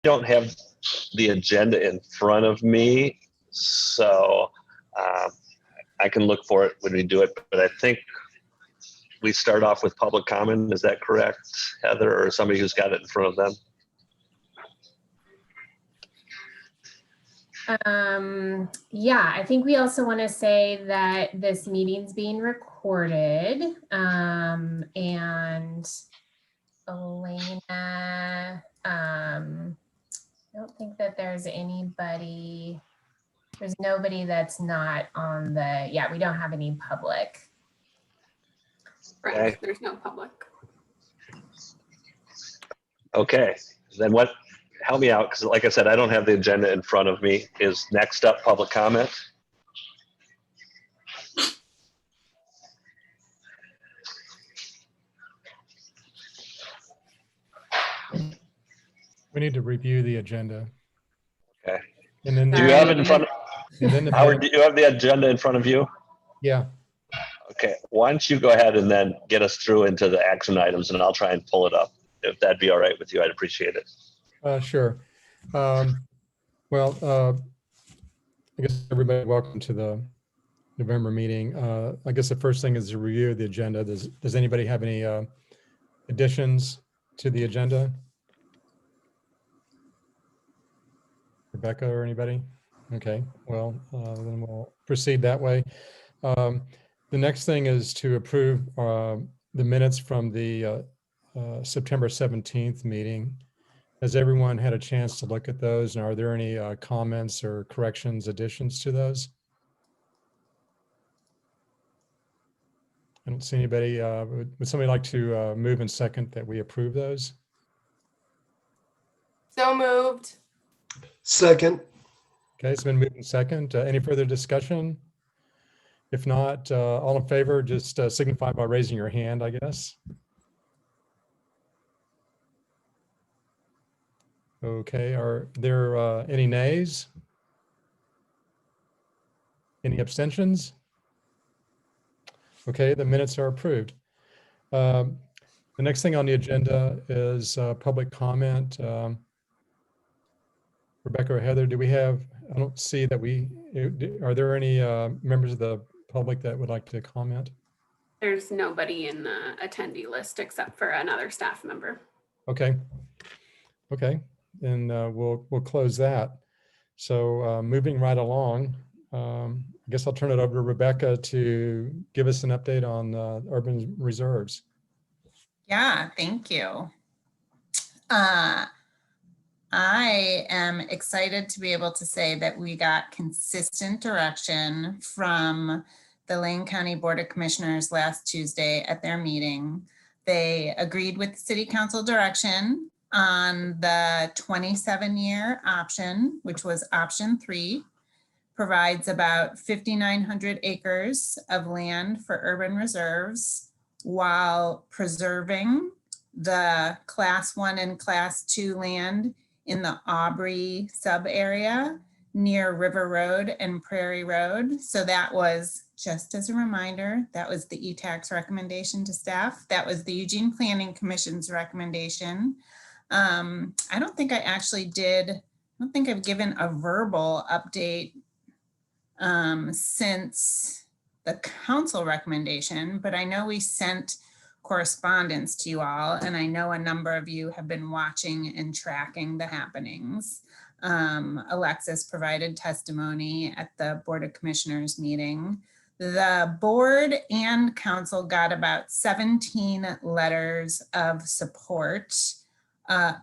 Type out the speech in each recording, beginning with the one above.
don't have the agenda in front of me, so I can look for it when we do it, but I think we start off with public comment. Is that correct, Heather, or somebody who's got it in front of them? Yeah, I think we also want to say that this meeting's being recorded. And Elena, I don't think that there's anybody, there's nobody that's not on the, yeah, we don't have any public. Right, Okay. there's no public. Okay, then what, help me out, because like I said, I don't have the agenda in front of me. Is next up public comment? We need to review the agenda. Okay. And then Do you have it in front of, and then the Howard, do you have the agenda in front of you? yeah. Okay, why don't you go ahead and then get us through into the action items, and I'll try and pull it up. If that'd be all right with you, I'd appreciate it. Sure. Well, I guess everybody, welcome to the November meeting. I guess the first thing is to review the agenda. Does anybody have any additions to the agenda? Rebecca or anybody? Okay, well, then we'll proceed that way. The next thing is to approve the minutes from the September 17th meeting. Has everyone had a chance to look at those? And are there any comments or corrections, additions to those? I don't see anybody. Would somebody like to move and second that we approve those? So moved. Second. Okay, it's been moved and second. Any further discussion? If not, all in favor, just signify by raising your hand, I guess. Okay, are there any nays? Any abstentions? Okay, the minutes are approved. The next thing on the agenda is public comment. Rebecca or Heather, do we have, I don't see that are there any members of the public that would like to comment? There's nobody in the attendee list except for another staff member. Okay. Okay, then we'll close that. So moving right along, I guess I'll turn it over to Rebecca to give us an update on urban reserves. Yeah, thank you. I am excited to be able to say that we got consistent direction from the Lane County Board of Commissioners last Tuesday at their meeting. They agreed with the City Council direction on the 27-year option, which was option 3, provides about 5,900 acres of land for urban reserves while preserving the Class 1 and Class 2 land in the Aubrey sub area near River Road and Prairie Road. So that was, just as a reminder, that was the ETAC's recommendation to staff. That was the Eugene Planning Commission's recommendation. I don't think I've given a verbal update since the council recommendation, but I know we sent correspondence to you all, and I know a number of you have been watching and tracking the happenings. Alexis provided testimony at the Board of Commissioners meeting. The board and council got about 17 letters of support,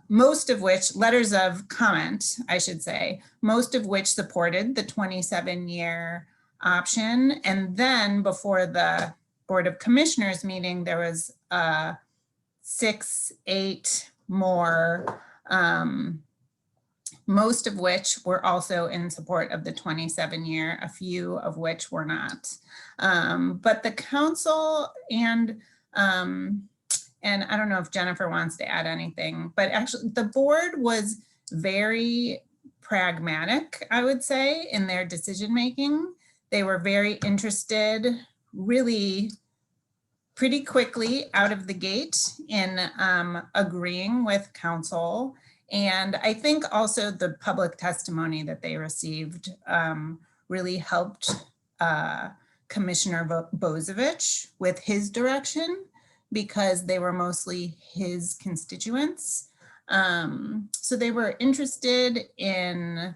most of which, letters of comment, I should say, most of which supported the 27-year option. And then before the Board of Commissioners meeting, there was 6-8 more, most of which were also in support of the 27-year, a few of which were not. But the council and I don't know if Jennifer wants to add anything, but actually the board was very pragmatic, I would say, in their decision-making. They were very interested, really pretty quickly out of the gate in agreeing with council And I think also the public testimony that they received really helped Commissioner Bozovich with his direction, because they were mostly his constituents. So they were interested in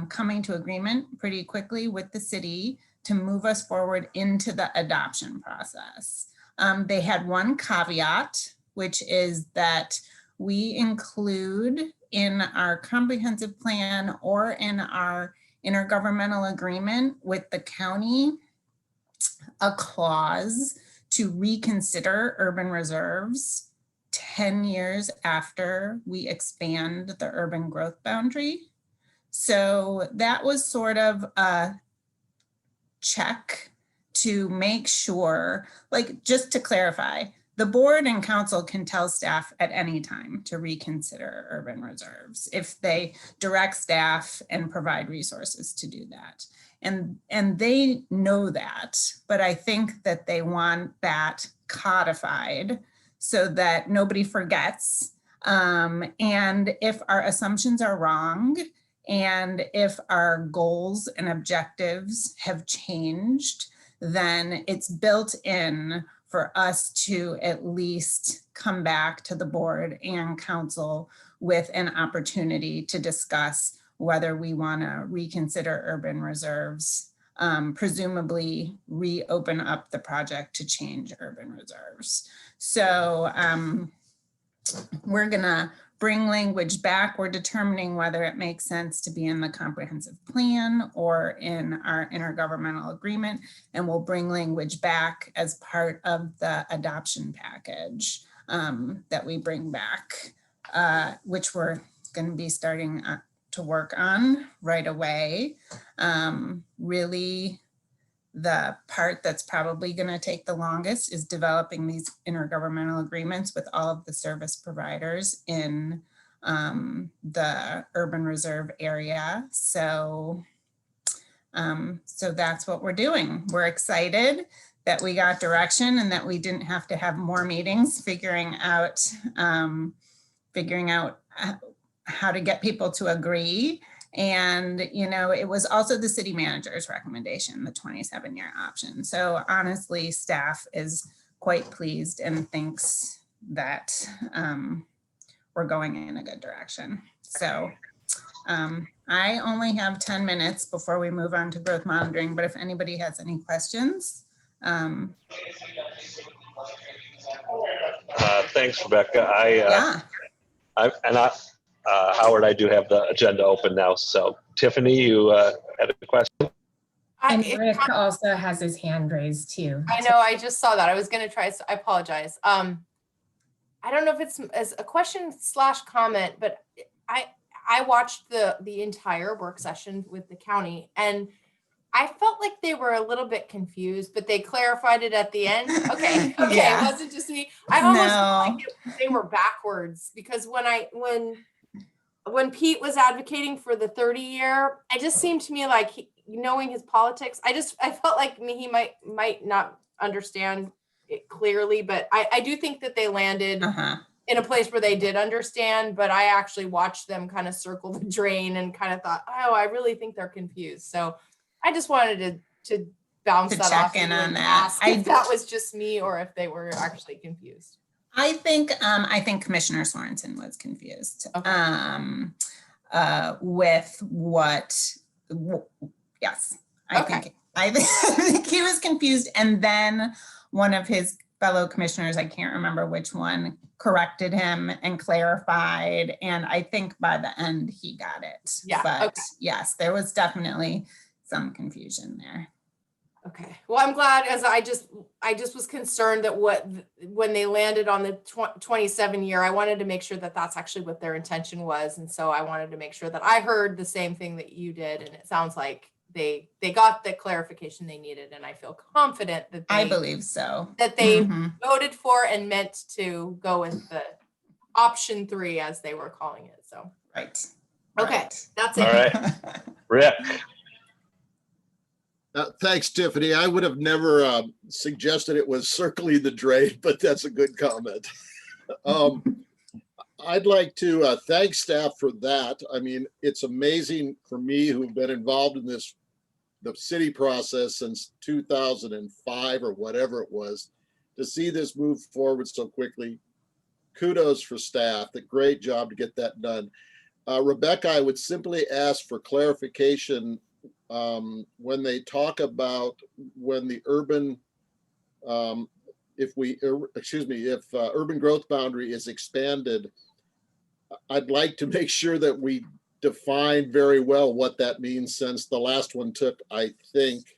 coming to agreement pretty quickly with the city to move us forward into the adoption process. They had one caveat, which is that we include in our comprehensive plan or in our intergovernmental agreement with the county a clause to reconsider urban reserves 10 years after we expand the urban growth boundary. So that was sort of a check to make sure, like, just to clarify, the board and council can tell staff at any time to reconsider urban reserves if they direct staff and provide resources to do that. And they know that, but I think that they want that codified so that nobody forgets. And if our assumptions are wrong, and if our goals and objectives have changed, then it's built in for us to at least come back to the board and council with an opportunity to discuss whether we want to reconsider urban reserves, presumably reopen up the project to change urban reserves. So we're gonna bring language back. We're determining whether it makes sense to be in the comprehensive plan or in our intergovernmental agreement, and we'll bring language back as part of the adoption package that we bring back, which we're going to be starting to work on right away. Really, the part that's probably going to take the longest is developing these intergovernmental agreements with all of the service providers in the urban reserve area. So that's what we're doing. We're excited that we got direction and that we didn't have to have more meetings figuring out how to get people to agree. And, you know, it was also the city manager's recommendation, the 27-year option. So honestly, staff is quite pleased and thinks that we're going in a good direction. So I only have 10 minutes before we move on to growth monitoring, but if anybody has any questions. Thanks, Rebecca. Yeah. Howard, I do have the agenda open now. So Tiffany, you had a question? And Rick also has his hand raised too. I know, I just saw that. I was gonna try, I apologize. I don't know if it's as a question / comment, but I watched the entire work session with the county, and I felt like they were a little bit confused, but they clarified it at the end. Okay, Yeah. It wasn't just me. I almost felt like they were backwards, because when Pete was advocating for the 30-year, it just seemed to me like knowing his politics, I felt like he might not understand it clearly, but I do think that they landed in a place where they did understand, but I actually watched them kind of circle the drain and kind of thought, oh, I really think they're confused. So I just wanted to bounce that off in on and that. ask if that was just me or if they were actually confused. I think Commissioner Sorensen was confused with what. Yes, I think he was confused, and then one of his fellow commissioners, I can't remember which one, corrected him and clarified, and I think by the end he got it. Yeah. But yes, there was definitely some confusion there. Okay. Well, I'm glad, as I just was concerned that when they landed on the 27-year, I wanted to make sure that that's actually what their intention was. And so I wanted to make sure that I heard the same thing that you did. And it sounds like they got the clarification they needed. And I feel confident that I believe so. That they voted for and meant to go with the option 3, as they were calling it. So. Right. Okay. That's it. All right. Rick. Thanks, Tiffany. I would have never suggested it was circling the drain, but that's a good comment. I'd like to thank staff for that. I mean, it's amazing for me who've been involved in the city process since 2005 or whatever it was, to see this move forward so quickly. Kudos for staff. The great job to get that done. Rebecca, I would simply ask for clarification when they talk about when the urban, if urban growth boundary is expanded, I'd like to make sure that we define very well what that means, since the last one took, I think,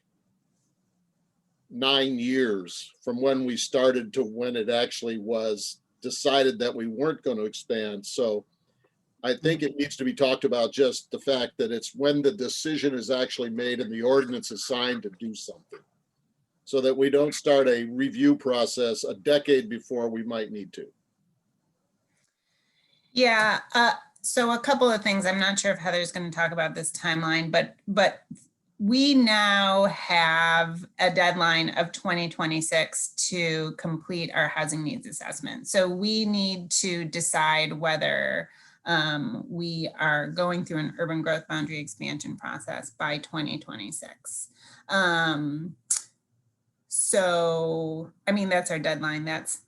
9 years from when we started to when it actually was decided that we weren't going to expand. So I think it needs to be talked about, just the fact that it's when the decision is actually made and the ordinance is signed to do something, so that we don't start a review process a decade before we might need to. Yeah, so a couple of things. I'm not sure if Heather's going to talk about this timeline, but we now have a deadline of 2026 to complete our housing needs assessment. So we need to decide whether we are going through an urban growth boundary expansion process by 2026. So, I mean, that's our deadline. That's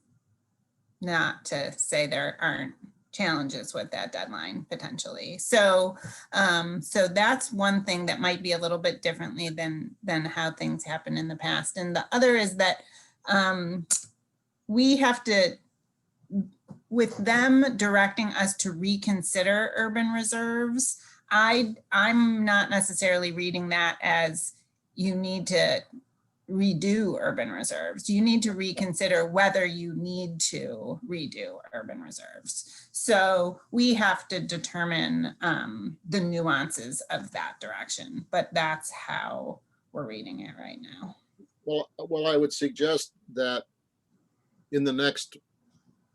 not to say there aren't challenges with that deadline potentially. So, so that's one thing that might be a little bit differently than how things happened in the past. And the other is that we have to, with them directing us to reconsider urban reserves, I'm not necessarily reading that as you need to redo urban reserves. You need to reconsider whether you need to redo urban reserves. So we have to determine the nuances of that direction, but that's how we're reading it right now. Well, I would suggest that in the next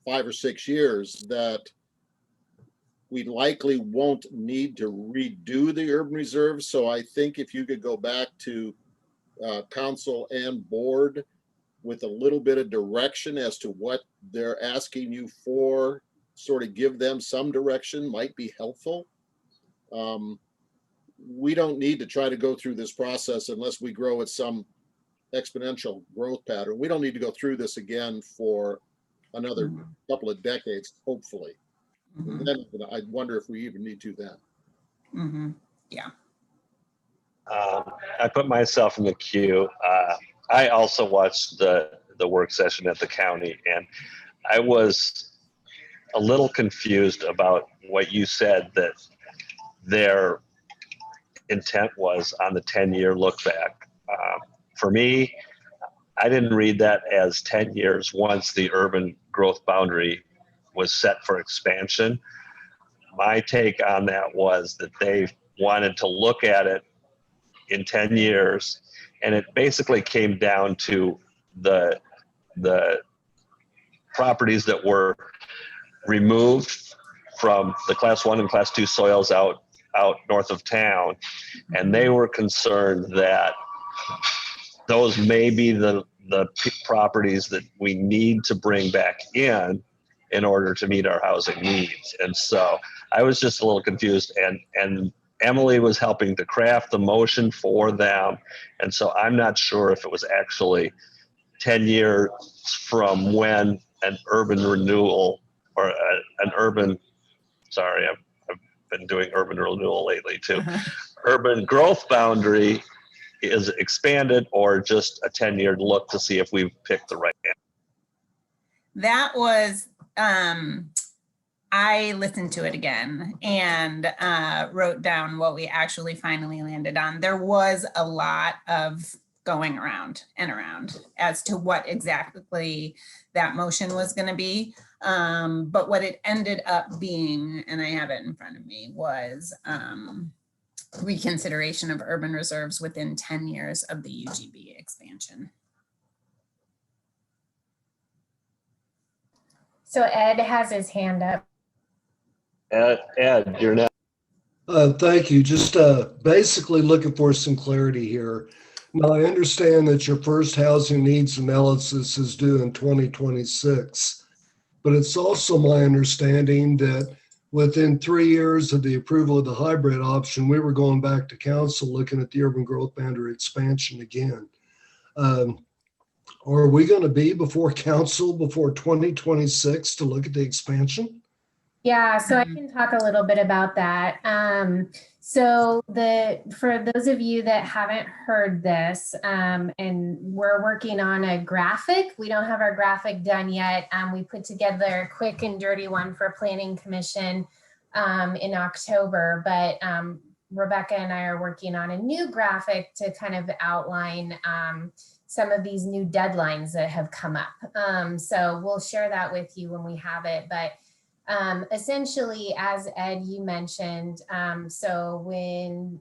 5 or 6 years that we likely won't need to redo the urban reserves. So I think if you could go back to council and board with a little bit of direction as to what they're asking you for, sort of give them some direction, might be helpful. We don't need to try to go through this process unless we grow at some exponential growth pattern. We don't need to go through this again for another couple of decades, hopefully. And then I wonder if we even need to then. Yeah. I put myself in the queue. I also watched the work session at the county, and I was a little confused about what you said, that their intent was on the 10-year look back. For me, I didn't read that as 10 years once the urban growth boundary was set for expansion. My take on that was that they wanted to look at it in 10 years, and it basically came down to the properties that were removed from the class 1 and class 2 soils out north of town, and they were concerned that those may be the properties that we need to bring back in order to meet our housing needs. And so I was just a little confused, and Emily was helping to craft the motion for them. And so I'm not sure if it was actually 10 years from when an urban renewal or sorry, I've been doing urban renewal lately too. Urban growth boundary is expanded, or just a 10-year look to see if we've picked the right answer. That was, I listened to it again and wrote down what we actually finally landed on. There was a lot of going around and around as to what exactly that motion was going to be. But what it ended up being, and I have it in front of me, was reconsideration of urban reserves within 10 years of the UGB expansion. So Ed has his hand up. Ed, you're next. Thank you. Just basically looking for some clarity here. Now, I understand that your first housing needs analysis is due in 2026. But it's also my understanding that within 3 years of the approval of the hybrid option, we were going back to council looking at the urban growth boundary expansion again. Are we going to be before council before 2026 to look at the expansion? Yeah, so I can talk a little bit about that. So for those of you that haven't heard this, and we're working on a graphic. We don't have our graphic done yet. We put together a quick and dirty one for Planning Commission in October, but Rebecca and I are working on a new graphic to kind of outline some of these new deadlines that have come up. So we'll share that with you when we have it, but essentially, as Ed, you mentioned, so when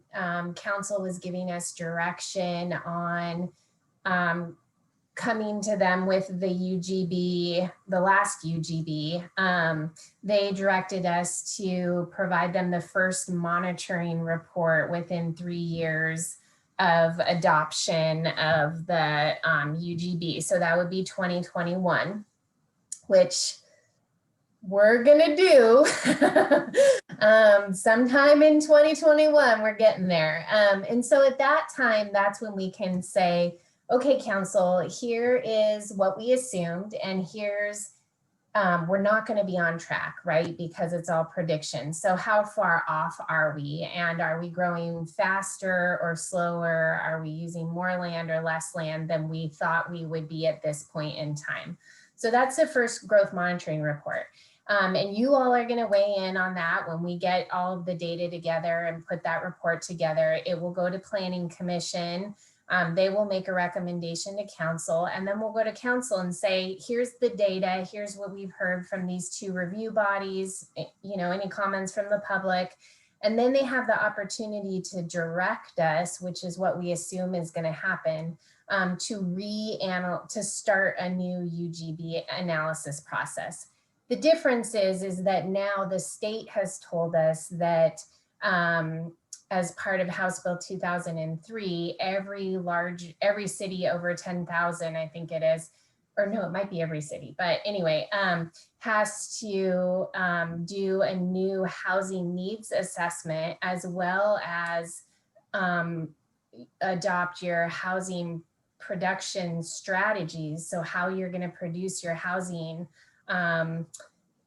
council was giving us direction on coming to them with the UGB, the last UGB, they directed us to provide them the first monitoring report within 3 years of adoption of the UGB. So that would be 2021, which we're gonna do sometime in 2021. We're getting there. And so at that time, that's when we can say, okay, council, here is what we assumed, and here's, we're not gonna be on track, right? Because it's all prediction. So how far off are we? And are we growing faster or slower? Are we using more land or less land than we thought we would be at this point in time? So that's the first growth monitoring report. And you all are going to weigh in on that when we get all of the data together and put that report together. It will go to Planning Commission. They will make a recommendation to council, and then we'll go to council and say, here's the data, here's what we've heard from these two review bodies, you know, any comments from the public. And then they have the opportunity to direct us, which is what we assume is going to happen, to start a new UGB analysis process. The difference is that now the state has told us that as part of House Bill 2003, every city over 10,000, I think it is, or no, it might be every city, but anyway, has to do a new housing needs assessment, as well as adopt your housing production strategies. So how you're going to produce your housing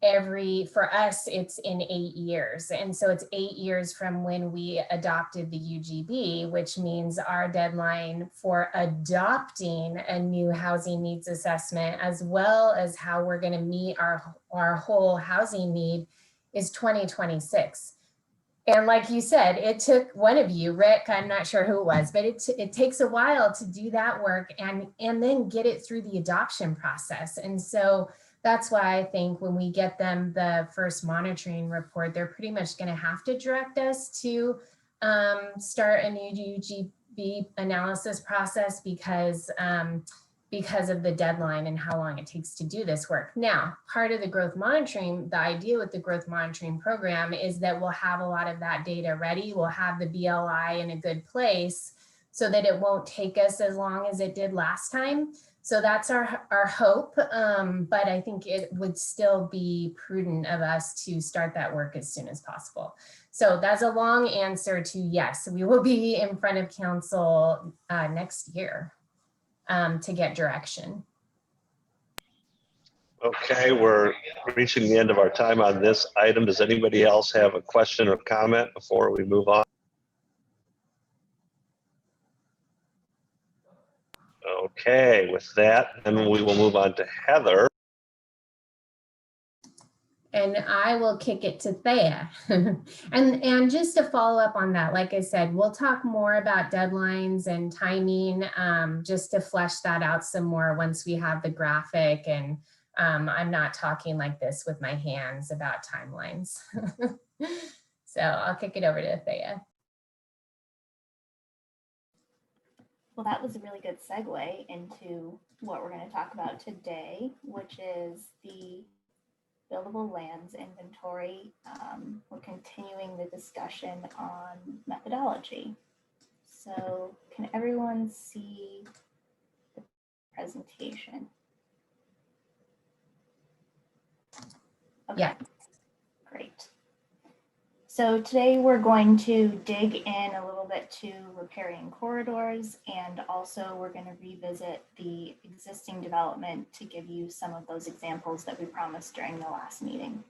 for us, it's in 8 years. And so it's 8 years from when we adopted the UGB, which means our deadline for adopting a new housing needs assessment, as well as how we're going to meet our whole housing need, is 2026. And like you said, it took one of you, Rick, I'm not sure who it was, but it takes a while to do that work and then get it through the adoption process. And so that's why I think when we get them the first monitoring report, they're pretty much going to have to direct us to start a new UGB analysis process because of the deadline and how long it takes to do this work. Now, part of the growth monitoring, the idea with the growth monitoring program is that we'll have a lot of that data ready. We'll have the BLI in a good place so that it won't take us as long as it did last time. So that's our hope, but I think it would still be prudent of us to start that work as soon as possible. So that's a long answer to yes, we will be in front of council next year to get direction. Okay, we're reaching the end of our time on this item. Does anybody else have a question or comment before we move on? Okay, with that, then we will move on to Heather. And I will kick it to Thea. and just to follow up on that, like I said, we'll talk more about deadlines and timing, just to flesh that out some more once we have the graphic. And I'm not talking like this with my hands about timelines. So I'll kick it over to Thea. Well, that was a really good segue into what we're going to talk about today, which is the buildable lands inventory. We're continuing the discussion on methodology. So can everyone see the presentation? Okay. Yeah. Great. So today we're going to dig in a little bit to riparian corridors, and also we're going to revisit the existing development to give you some of those examples that we promised during the last meeting.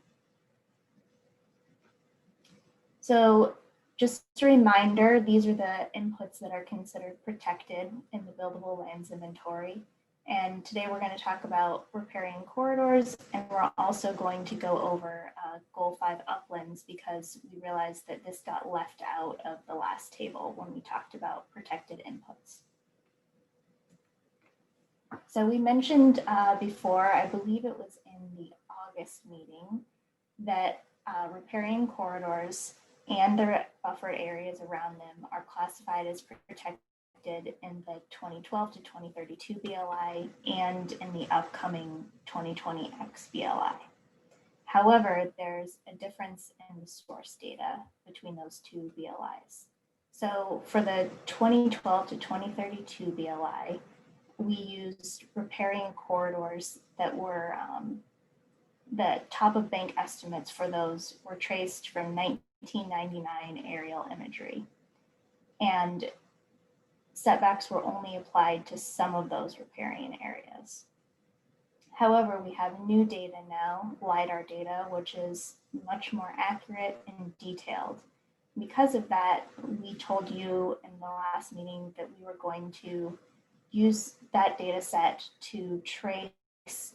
So just a reminder, these are the inputs that are considered protected in the buildable lands inventory. And today we're going to talk about riparian corridors, and we're also going to go over Goal 5 uplands, because we realized that this got left out of the last table when we talked about protected inputs. So we mentioned before, I believe it was in the August meeting, that riparian corridors and the buffered areas around them are classified as protected in the 2012 to 2032 BLI and in the upcoming 2020 XBLI. However, there's a difference in the source data between those two BLIs. So for the 2012 to 2032 BLI, we used riparian corridors that were the top of bank estimates for those were traced from 1999 aerial imagery. And setbacks were only applied to some of those riparian areas. However, we have new data now, LiDAR data, which is much more accurate and detailed. Because of that, we told you in the last meeting that we were going to use that data set to trace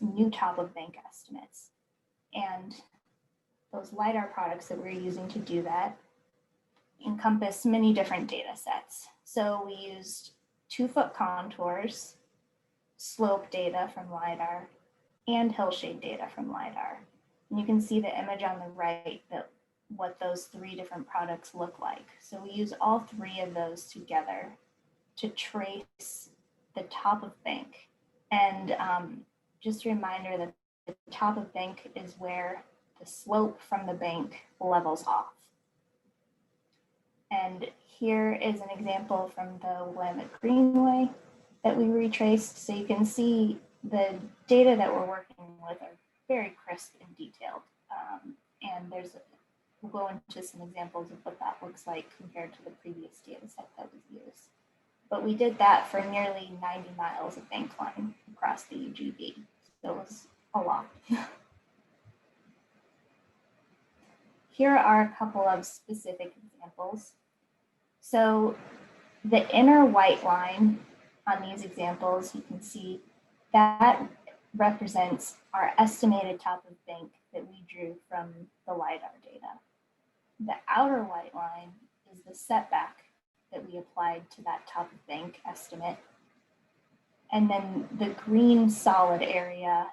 new top of bank estimates. And those LiDAR products that we're using to do that encompass many different data sets. So we used 2-foot contours, slope data from LiDAR, and hillshade data from LiDAR. And you can see the image on the right, that what those 3 different products look like. So we use all 3 of those together to trace the top of bank. And just a reminder that the top of bank is where the slope from the bank levels off. And here is an example from the Willamette Greenway that we retraced. So you can see the data that we're working with are very crisp and detailed. And we'll go into some examples of what that looks like compared to the previous data set that was used. But we did that for nearly 90 miles of bank line across the UGB. So it was a lot. Here are a couple of specific examples. So the inner white line on these examples, you can see that represents our estimated top of bank that we drew from the LiDAR data. The outer white line is the setback that we applied to that top of bank estimate. And then the green solid area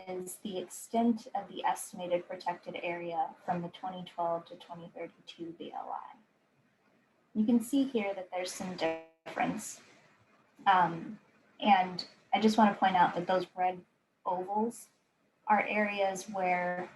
is the extent of the estimated protected area from the 2012 to 2032 BLI. You can see here that there's some difference. And I just want to point out that those red ovals are areas where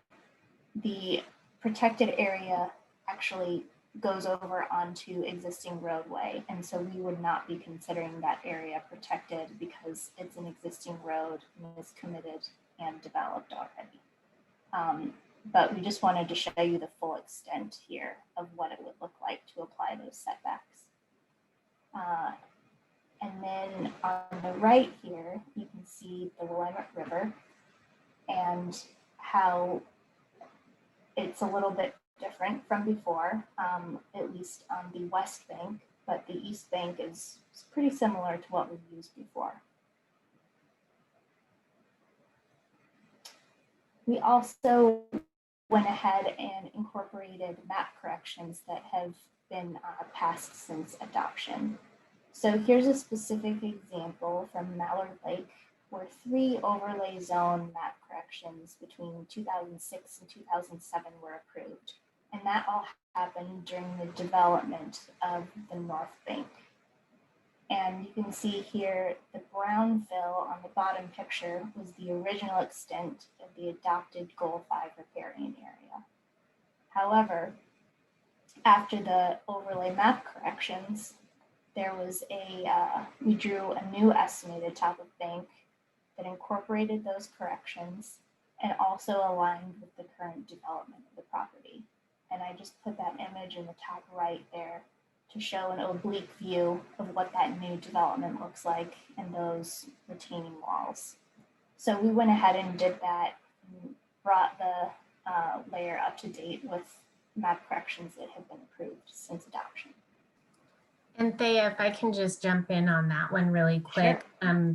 the protected area actually goes over onto existing roadway. And so we would not be considering that area protected because it's an existing road and is committed and developed already. But we just wanted to show you the full extent here of what it would look like to apply those setbacks. And then on the right here, you can see the Willamette River and how it's a little bit different from before, at least on the west bank, but the east bank is pretty similar to what we've used before. We also went ahead and incorporated map corrections that have been passed since adoption. So here's a specific example from Mallard Lake, where 3 overlay zone map corrections between 2006 and 2007 were approved. And that all happened during the development of the North Bank. And you can see here the brown fill on the bottom picture was the original extent of the adopted Goal 5 riparian area. However, after the overlay map corrections, there was we drew a new estimated top of bank that incorporated those corrections and also aligned with the current development of the property. And I just put that image in the top right there to show an oblique view of what that new development looks like and those retaining walls. So we went ahead and did that, and brought the layer up to date with map corrections that have been approved since adoption. And Thea, if I can just jump in on that one really quick.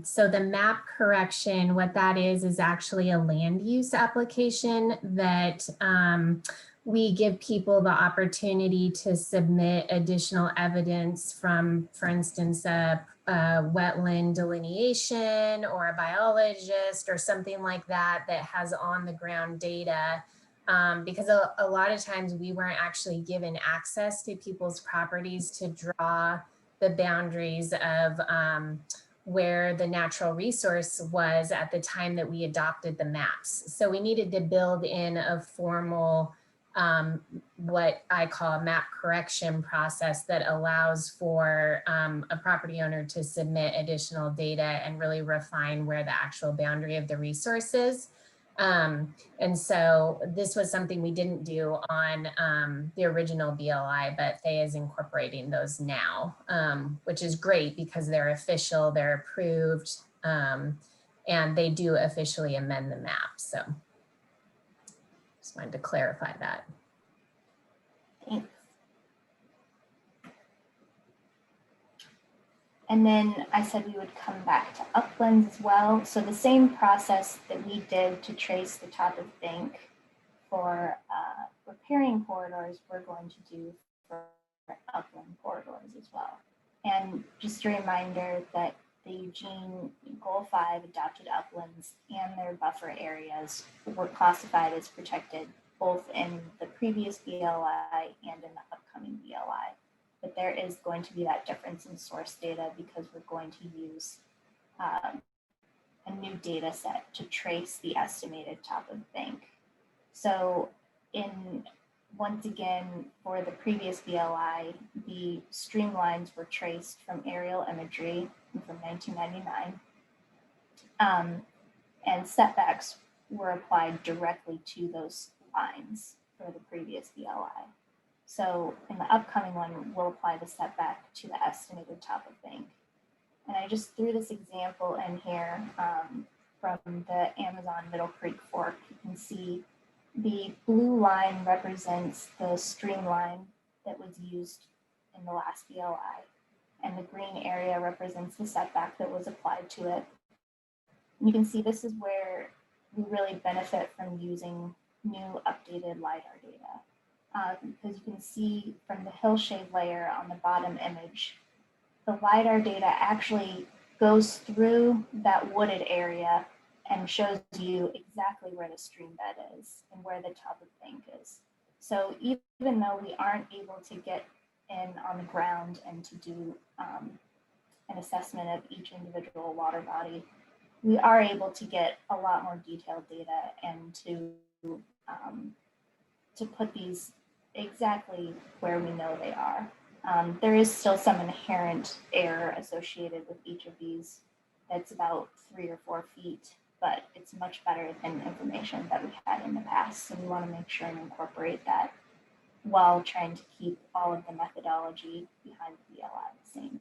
So the map correction, what that is actually a land use application that we give people the opportunity to submit additional evidence from, for instance, a wetland delineation or a biologist or something like that that has on the ground data. Because a lot of times we weren't actually given access to people's properties to draw the boundaries of where the natural resource was at the time that we adopted the maps. So we needed to build in a formal, what I call a map correction process that allows for a property owner to submit additional data and really refine where the actual boundary of the resource is. And so this was something we didn't do on the original BLI, but Thea is incorporating those now, which is great because they're official, they're approved, and they do officially amend the map. So just wanted to clarify that. Thanks. And then I said we would come back to uplands as well. So the same process that we did to trace the top of bank for riparian corridors, we're going to do for upland corridors as well. And just a reminder that the Eugene Goal 5 adopted uplands and their buffer areas were classified as protected both in the previous BLI and in the upcoming BLI. But there is going to be that difference in source data because we're going to use a new data set to trace the estimated top of bank. So once again, for the previous BLI, the streamlines were traced from aerial imagery from 1999. And setbacks were applied directly to those lines for the previous BLI. So in the upcoming one, we'll apply the setback to the estimated top of bank. And I just threw this example in here from the Amazon Middle Creek Fork. You can see the blue line represents the streamline that was used in the last BLI. And the green area represents the setback that was applied to it. And you can see this is where we really benefit from using new updated LiDAR data. Because you can see from the hillshade layer on the bottom image, the LiDAR data actually goes through that wooded area and shows you exactly where the stream bed is and where the top of bank is. So even though we aren't able to get in on the ground and to do an assessment of each individual water body, we are able to get a lot more detailed data and to put these exactly where we know they are. There is still some inherent error associated with each of these. That's about 3 or 4 feet, but it's much better than information that we had in the past. So we want to make sure and incorporate that while trying to keep all of the methodology behind the BLI the same.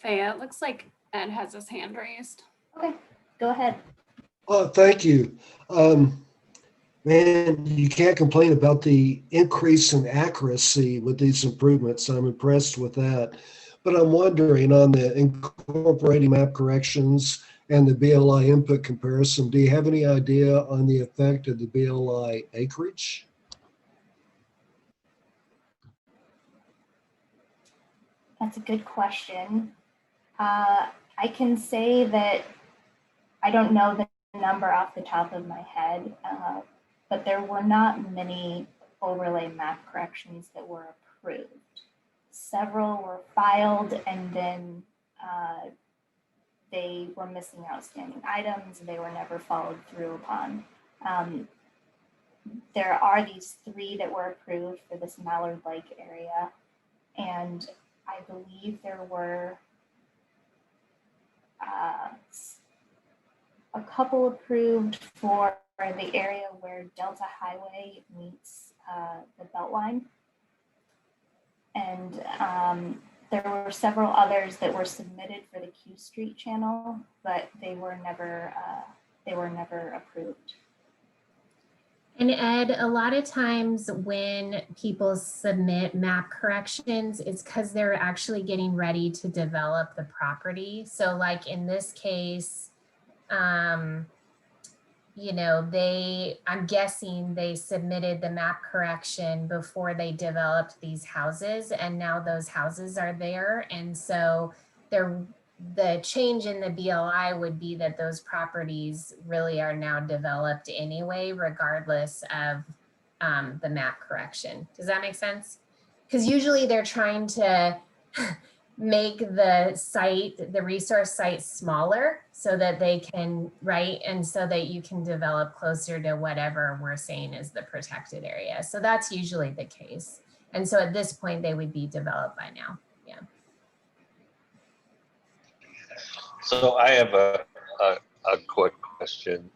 Thea, it looks like Ed has his hand raised. Okay, go ahead. Thank you. Man, you can't complain about the increase in accuracy with these improvements. I'm impressed with that. But I'm wondering on the incorporating map corrections and the BLI input comparison, do you have any idea on the effect of the BLI acreage? That's a good question. I can say that I don't know the number off the top of my head, but there were not many overlay map corrections that were approved. Several were filed and then they were missing outstanding items and they were never followed through upon. There are these 3 that were approved for this Mallard Lake area, and I believe there were a couple approved for the area where Delta Highway meets the Beltline. And there were several others that were submitted for the Q Street channel, but they were never approved. And Ed, a lot of times when people submit map corrections, it's because they're actually getting ready to develop the property. So like in this case, you know, I'm guessing they submitted the map correction before they developed these houses, and now those houses are there. And so the change in the BLI would be that those properties really are now developed anyway, regardless of the map correction. Does that make sense? Because usually they're trying to make the site, the resource site smaller so that they can, right? And so that you can develop closer to whatever we're saying is the protected area. So that's usually the case. And so at this point, they would be developed by now. Yeah. So I have a quick question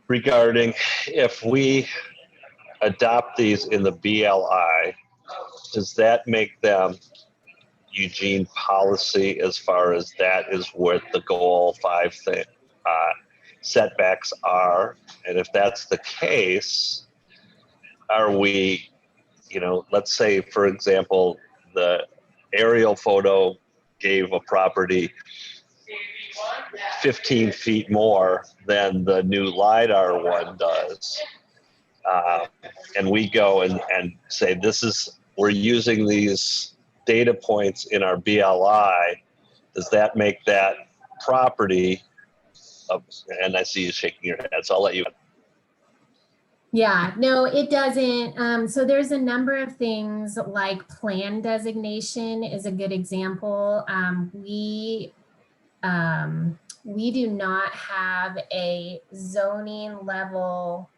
regarding if we adopt these in the BLI, does that make them Eugene policy as far as that is what the goal 5 setbacks are? And if that's the case, are we, you know, let's say, for example, the aerial photo gave a property 15 feet more than the new LiDAR one does. And we go and say, we're using these data points in our BLI. Does that make that property, and I see you shaking your head, so I'll let you. Yeah, no, it doesn't. So there's a number of things like plan designation is a good example. We do not have a zoning level,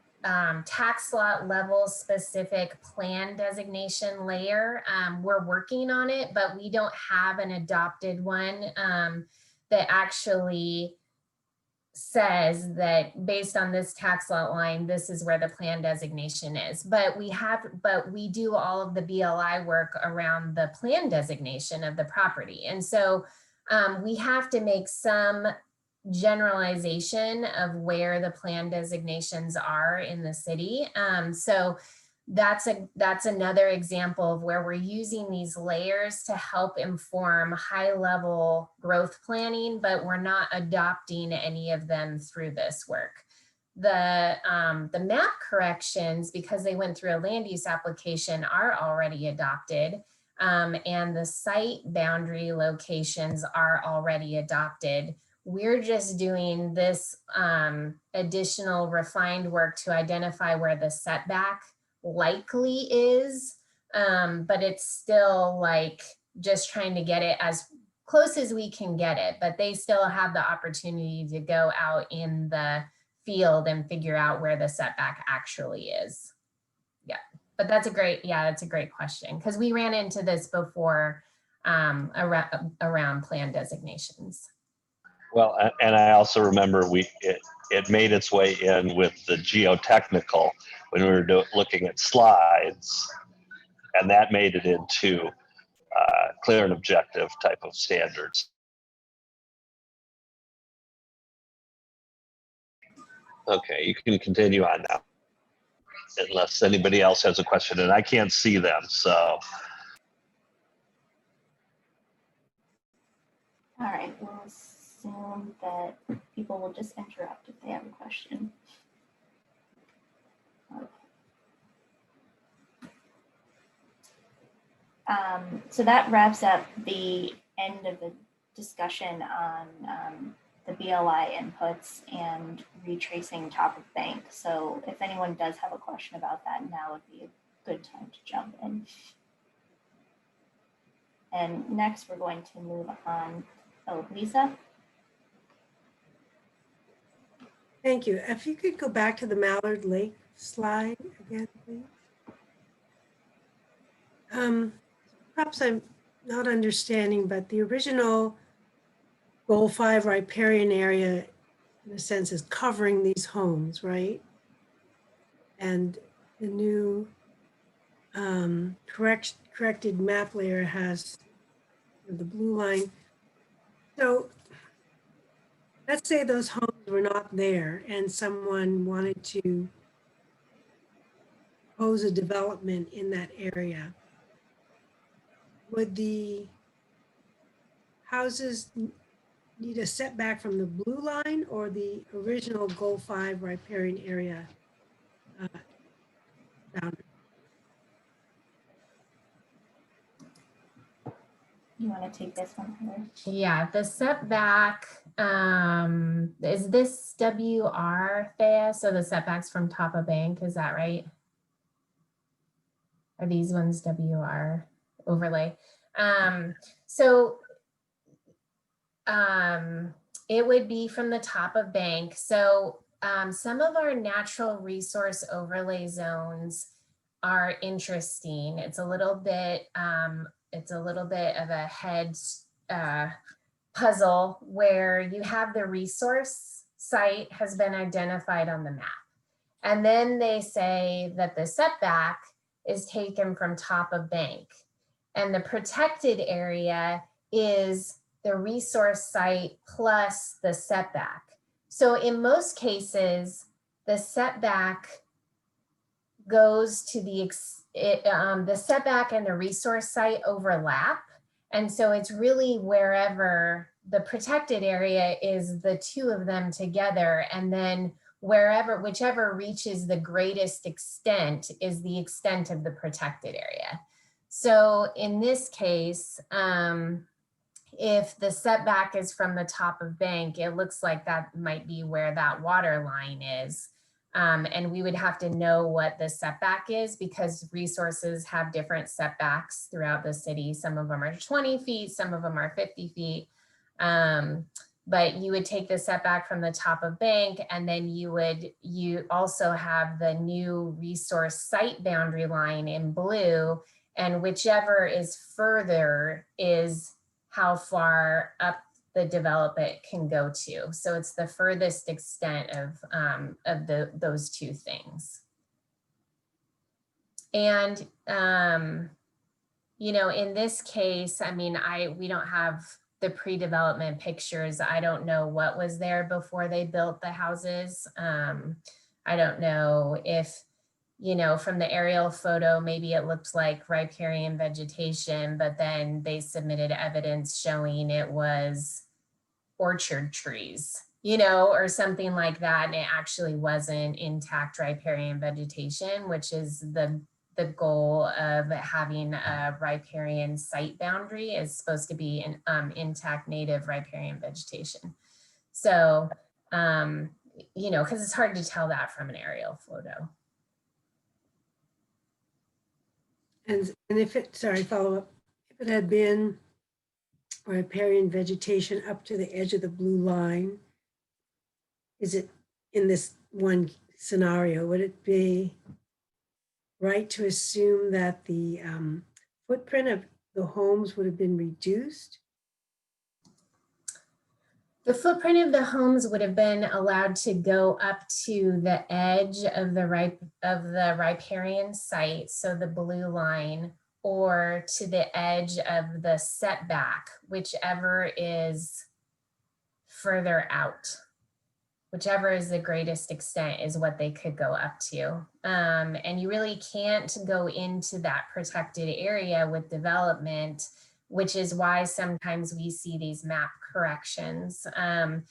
tax lot level specific plan designation layer. We're working on it, but we don't have an adopted one that actually says that based on this tax lot line, this is where the plan designation is. But we do all of the BLI work around the plan designation of the property. And so we have to make some generalization of where the plan designations are in the city. So that's another example of where we're using these layers to help inform high level growth planning, but we're not adopting any of them through this work. The map corrections, because they went through a land use application, are already adopted. And the site boundary locations are already adopted. We're just doing this additional refined work to identify where the setback likely is, but it's still like just trying to get it as close as we can get it, but they still have the opportunity to go out in the field and figure out where the setback actually is. Yeah, but that's a great question, because we ran into this before around plan designations. Well, and I also remember it made its way in with the geotechnical when we were looking at slides, and that made it into clear and objective type of standards. Okay, you can continue on now, unless anybody else has a question, and I can't see them, so. All right, we'll assume that people will just interrupt if they have a question. Okay. So that wraps up the end of the discussion on the BLI inputs and retracing top of bank. So if anyone does have a question about that, now would be a good time to jump in. And next we're going to move on. Oh, Lisa? Thank you. If you could go back to the Mallard Lake slide again, please. Perhaps I'm not understanding, but the original Goal 5 riparian area in a sense, is covering these homes, right? And the new corrected map layer has the blue line. So let's say those homes were not there and someone wanted to pose a development in that area. Would the houses need a setback from the blue line or the original Goal 5 riparian area boundary? You want to take this one, Heather? Yeah, the setback, is this WR, Thea? So the setbacks from top of bank, is that right? Are these ones WR overlay? So it would be from the top of bank. So some of our natural resource overlay zones are interesting. It's a little bit of a head puzzle where you have the resource site has been identified on the map. And then they say that the setback is taken from top of bank. And the protected area is the resource site plus the setback. So in most cases, the setback goes to the setback and the resource site overlap. And so it's really wherever the protected area is the two of them together. And then whichever reaches the greatest extent is the extent of the protected area. So in this case, if the setback is from the top of bank, it looks like that might be where that water line is. And we would have to know what the setback is because resources have different setbacks throughout the city. Some of them are 20 feet, some of them are 50 feet. But you would take the setback from the top of bank, and then you also have the new resource site boundary line in blue, and whichever is further is how far up the development can go to. So it's the furthest extent of those two things. And you know, in this case, I mean, we don't have the pre-development pictures. I don't know what was there before they built the houses. I don't know if, you know, from the aerial photo, maybe it looked like riparian vegetation, but then they submitted evidence showing it was orchard trees, you know, or something like that. And it actually wasn't intact riparian vegetation, which is the goal of having a riparian site boundary is supposed to be an intact native riparian vegetation. So, you know, because it's hard to tell that from an aerial photo. And if it, sorry, follow up, if it had been riparian vegetation up to the edge of the blue line, is it in this one scenario, would it be right to assume that the footprint of the homes would have been reduced? The footprint of the homes would have been allowed to go up to the edge of the riparian site, so the blue line, or to the edge of the setback, whichever is further out. Whichever is the greatest extent is what they could go up to. And you really can't go into that protected area with development, which is why sometimes we see these map corrections. And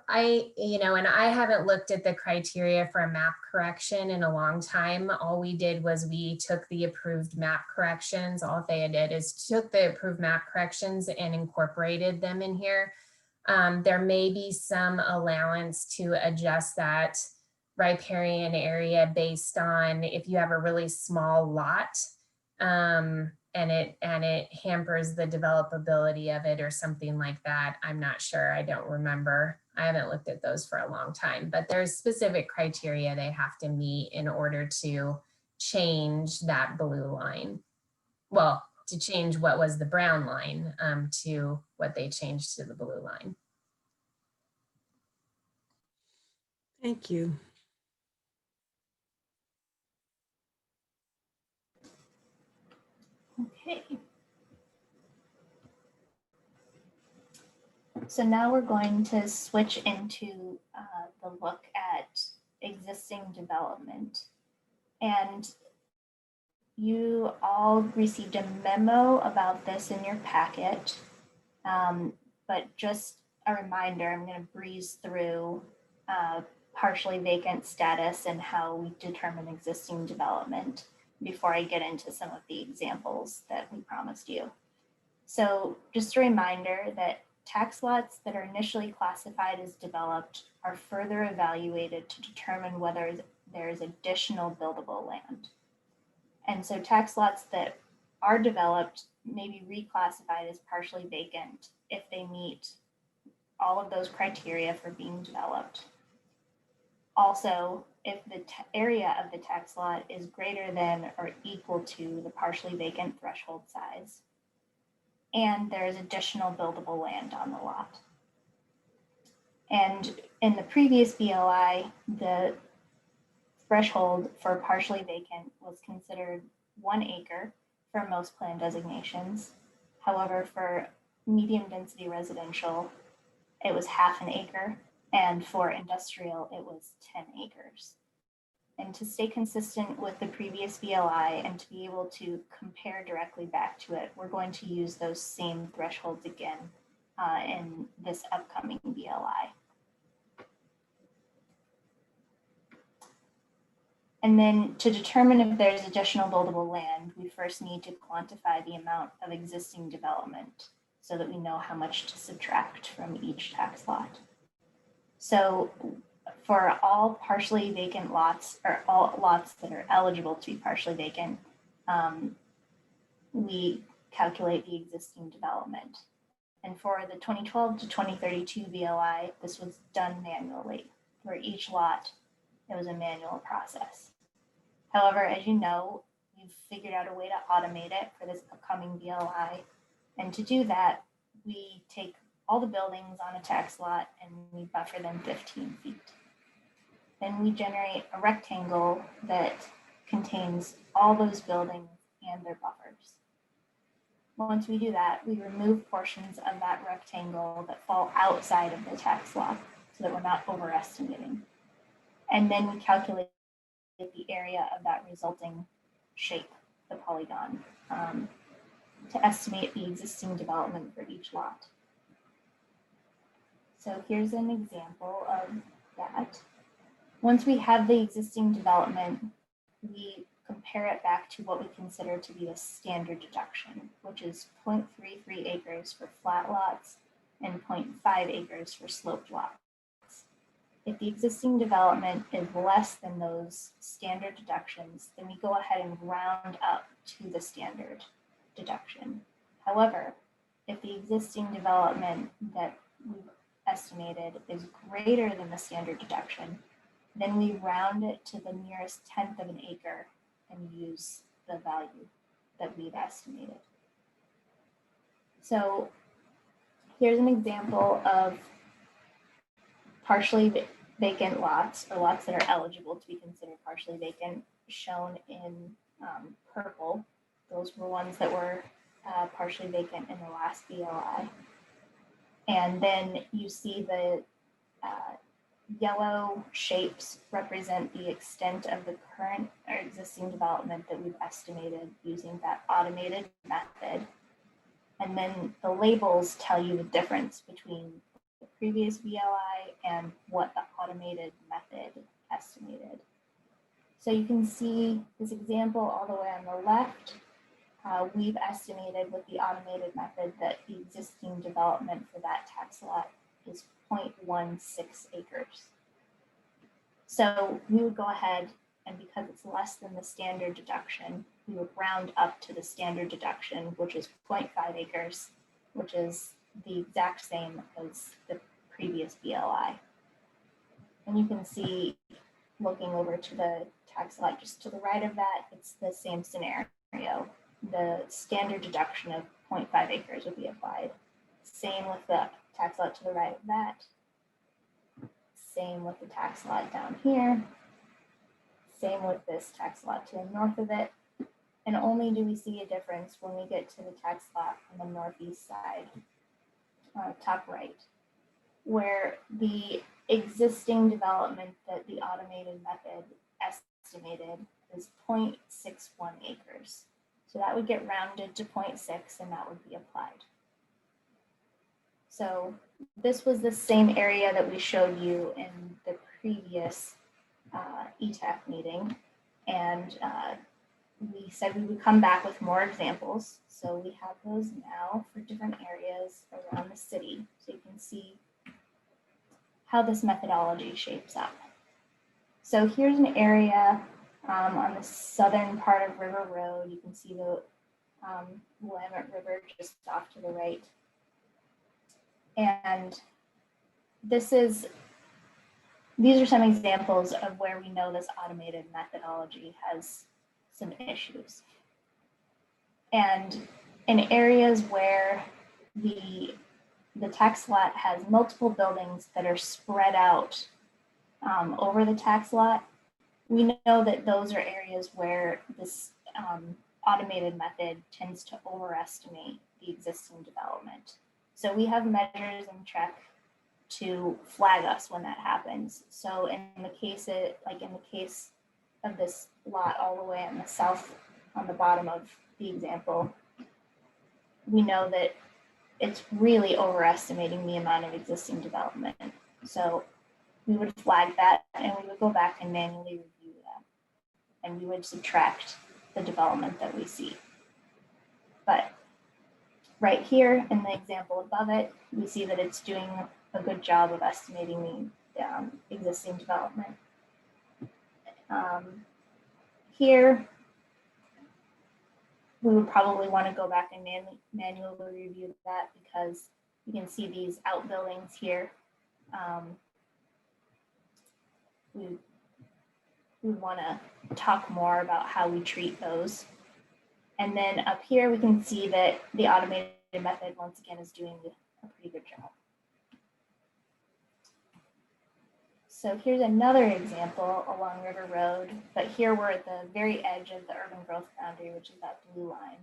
I haven't looked at the criteria for a map correction in a long time. All we did was we took the approved map corrections. All Thea did is took the approved map corrections and incorporated them in here. There may be some allowance to adjust that riparian area based on if you have a really small lot and it hampers the developability of it or something like that. I'm not sure. I don't remember. I haven't looked at those for a long time, but there's specific criteria they have to meet in order to change that blue line. Well, to change what was the brown line to what they changed to the blue line. Thank you. Okay. So now we're going to switch into the look at existing development. And you all received a memo about this in your packet. But just a reminder, I'm going to breeze through partially vacant status and how we determine existing development before I get into some of the examples that we promised you. So just a reminder that tax lots that are initially classified as developed are further evaluated to determine whether there is additional buildable land. And so tax lots that are developed may be reclassified as partially vacant if they meet all of those criteria for being developed. Also, if the area of the tax lot is greater than or equal to the partially vacant threshold size, and there is additional buildable land on the lot. And in the previous BLI, the threshold for partially vacant was considered 1 acre for most plan designations. However, for medium density residential, it was half an acre, and for industrial, it was 10 acres. And to stay consistent with the previous BLI and to be able to compare directly back to it, we're going to use those same thresholds again in this upcoming BLI. And then to determine if there's additional buildable land, we first need to quantify the amount of existing development so that we know how much to subtract from each tax lot. So for all partially vacant lots, or all lots that are eligible to be partially vacant, we calculate the existing development. And for the 2012 to 2032 BLI, this was done manually. For each lot, it was a manual process. However, as you know, we've figured out a way to automate it for this upcoming BLI. And to do that, we take all the buildings on a tax lot and we buffer them 15 feet. Then we generate a rectangle that contains all those buildings and their buffers. Once we do that, we remove portions of that rectangle that fall outside of the tax lot so that we're not overestimating. And then we calculate the area of that resulting shape, the polygon, to estimate the existing development for each lot. So here's an example of that. Once we have the existing development, we compare it back to what we consider to be the standard deduction, which is 0.33 acres for flat lots and 0.5 acres for sloped lots. If the existing development is less than those standard deductions, then we go ahead and round up to the standard deduction. However, if the existing development that we've estimated is greater than the standard deduction, then we round it to the nearest tenth of an acre and use the value that we've estimated. So here's an example of partially vacant lots, or lots that are eligible to be considered partially vacant, shown in purple. Those were ones that were partially vacant in the last BLI. And then you see the yellow shapes represent the extent of the current or existing development that we've estimated using that automated method. And then the labels tell you the difference between the previous BLI and what the automated method estimated. So you can see this example all the way on the left. We've estimated with the automated method that the existing development for that tax lot is 0.16 acres. So we would go ahead, and because it's less than the standard deduction, we would round up to the standard deduction, which is 0.5 acres, which is the exact same as the previous BLI. And you can see, looking over to the tax lot just to the right of that, it's the same scenario. The standard deduction of 0.5 acres would be applied. Same with the tax lot to the right of that. same with the tax lot down here. Same with this tax lot to the north of it. And only do we see a difference when we get to the tax lot on the northeast side, top right, where the existing development that the automated method estimated is 0.61 acres. So that would get rounded to 0.6 and that would be applied. So this was the same area that we showed you in the previous ETAC meeting. And we said we would come back with more examples. So we have those now for different areas around the city. So you can see how this methodology shapes up. So here's an area on the southern part of River Road. You can see the Willamette River just off to the right. And these are some examples of where we know this automated methodology has some issues. And in areas where the tax lot has multiple buildings that are spread out over the tax lot, we know that those are areas where this automated method tends to overestimate the existing development. So we have measures in check to flag us when that happens. So in the case of this lot all the way on the south, on the bottom of the example, we know that it's really overestimating the amount of existing development. So we would flag that and we would go back and manually review that. And we would subtract the development that we see. But right here in the example above it, we see that it's doing a good job of estimating the existing development. Here, we would probably want to go back and manually review that because you can see these outbuildings here. We want to talk more about how we treat those. And then up here, we can see that the automated method, once again, is doing a pretty good job. So here's another example along River Road, but here we're at the very edge of the urban growth boundary, which is that blue line,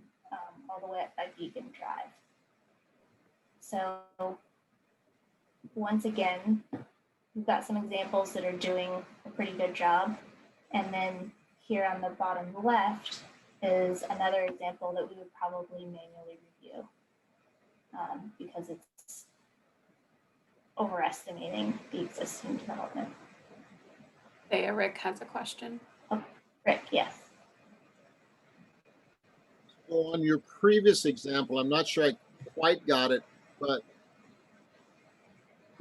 all the way up by Beacon Drive. So once again, we've got some examples that are doing a pretty good job. And then here on the bottom left is another example that we would probably manually review because it's overestimating the existing development. Hey, Rick has a question. Oh, Rick, yes. So on your previous example, I'm not sure I quite got it, but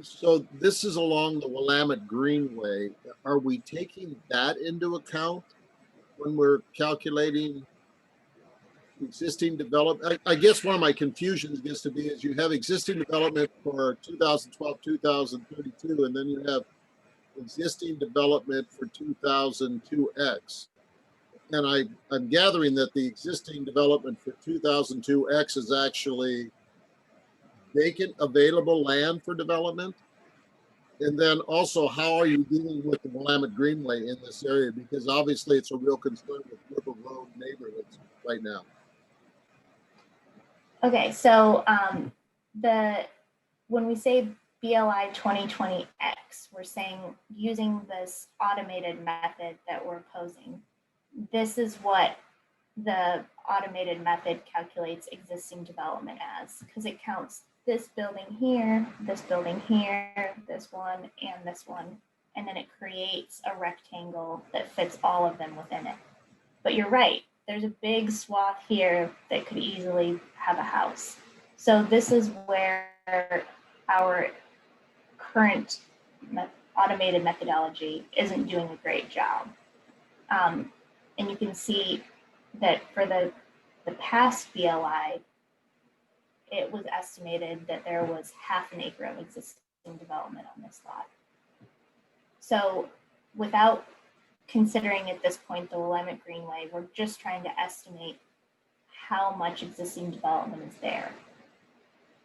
so this is along the Willamette Greenway. Are we taking that into account when we're calculating existing development? I guess one of my confusions gets to be is you have existing development for 2012, 2032, and then you have existing development for 2002X. And I'm gathering that the existing development for 2002X is actually vacant available land for development. And then also, how are you dealing with the Willamette Greenway in this area? Because obviously it's a real concern with River Road neighborhoods right now. Okay, so when we say BLI 2020X, we're saying using this automated method that we're posing, this is what the automated method calculates existing development as, because it counts this building here, this one, and this one, and then it creates a rectangle that fits all of them within it. But you're right, there's a big swath here that could easily have a house. So this is where our current automated methodology isn't doing a great job. And you can see that for the past BLI, it was estimated that there was half an acre of existing development on this lot. So without considering at this point the Willamette Greenway, we're just trying to estimate how much existing development is there.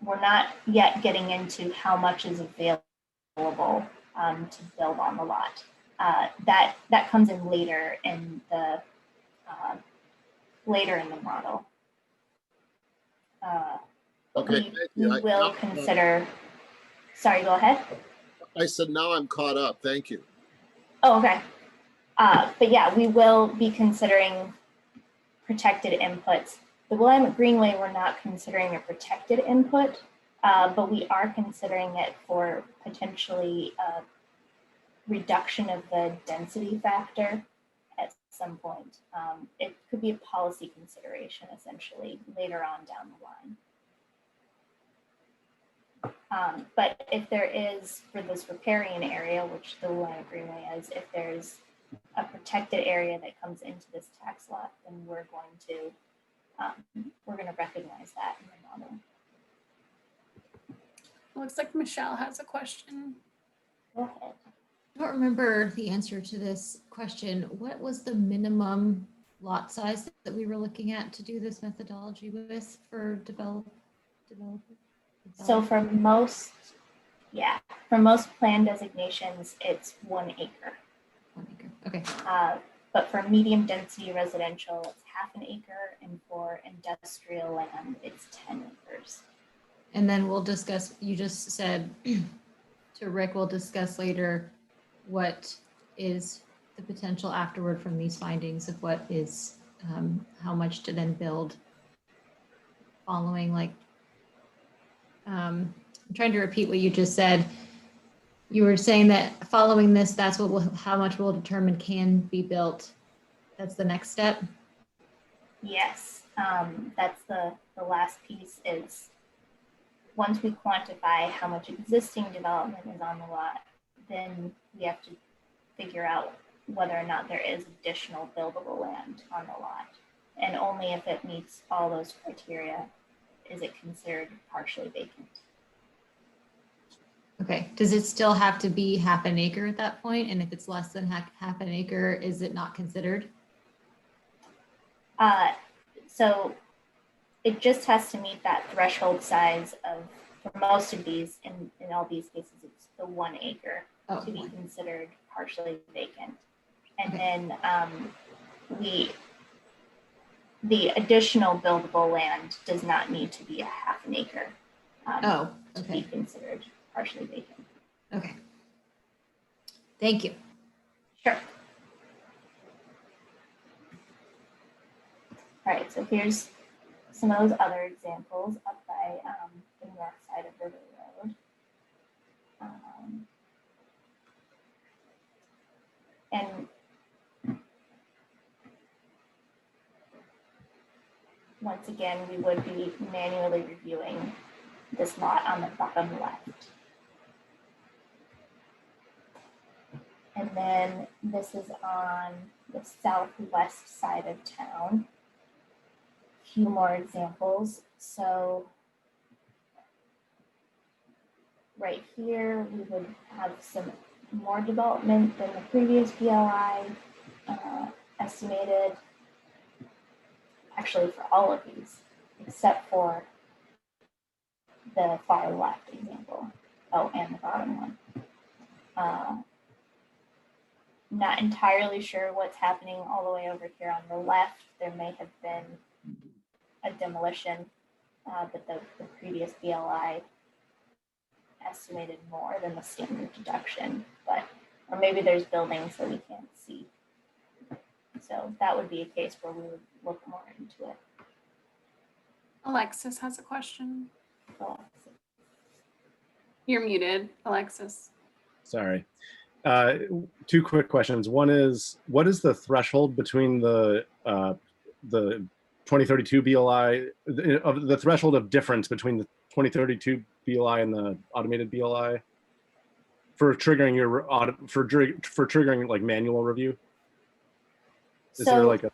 We're not yet getting into how much is available to build on the lot. That comes in later in the model. Okay. thank you. We will consider, sorry, go ahead. I said, now I'm caught up. Thank you. Oh, okay. But yeah, we will be considering protected inputs. The Willamette Greenway, we're not considering a protected input, but we are considering it for potentially a reduction of the density factor at some point. It could be a policy consideration essentially later on down the line. But if there is, for this riparian area, which the Willamette Greenway is, if there's a protected area that comes into this tax lot, then we're going to recognize that in the model. Looks like Michelle has a question. Go ahead. I don't remember the answer to this question. What was the minimum lot size that we were looking at to do this methodology with for developer? So for most plan designations, it's 1 acre. 1 acre, okay. But for medium density residential, it's 1/2 acre, and for industrial land, it's 10 acres. And then we'll discuss, you just said to Rick, we'll discuss later what is the potential afterward from these findings of what is, how much to then build following, like, I'm trying to repeat what you just said. You were saying that following this, that's what will, how much will determine can be built. That's the next step. Yes, that's the last piece is once we quantify how much existing development is on the lot, then we have to figure out whether or not there is additional buildable land on the lot. And only if it meets all those criteria is it considered partially vacant. Okay, does it still have to be 1/2 acre at that point? And if it's less than 1/2 acre, is it not considered? So it just has to meet that threshold size of, for most of these, in all these cases, it's the 1 acre to be considered partially vacant. And then the additional buildable land does not need to be 1/2 acre to be considered partially vacant. Okay. Thank you. Sure. All right, so here's some of those other examples up by the north side of River Road. And once again, we would be manually reviewing this lot on the bottom left. And then this is on the southwest side of town. A few more examples. So right here, we would have some more development than the previous BLI estimated. Actually, for all of these, except for the far left example. Oh, and the bottom one. Not entirely sure what's happening all the way over here on the left. There may have been a demolition, but the previous BLI estimated more than the standard deduction, but, or maybe there's buildings that we can't see. So that would be a case where we would look more into it. Alexis has a question. Alexis. You're muted, Alexis. Sorry. 2 quick questions. One is, what is the threshold between the 2032 BLI, the threshold of difference between the 2032 BLI and the automated BLI for triggering your audit, for triggering like manual review? Is there like a...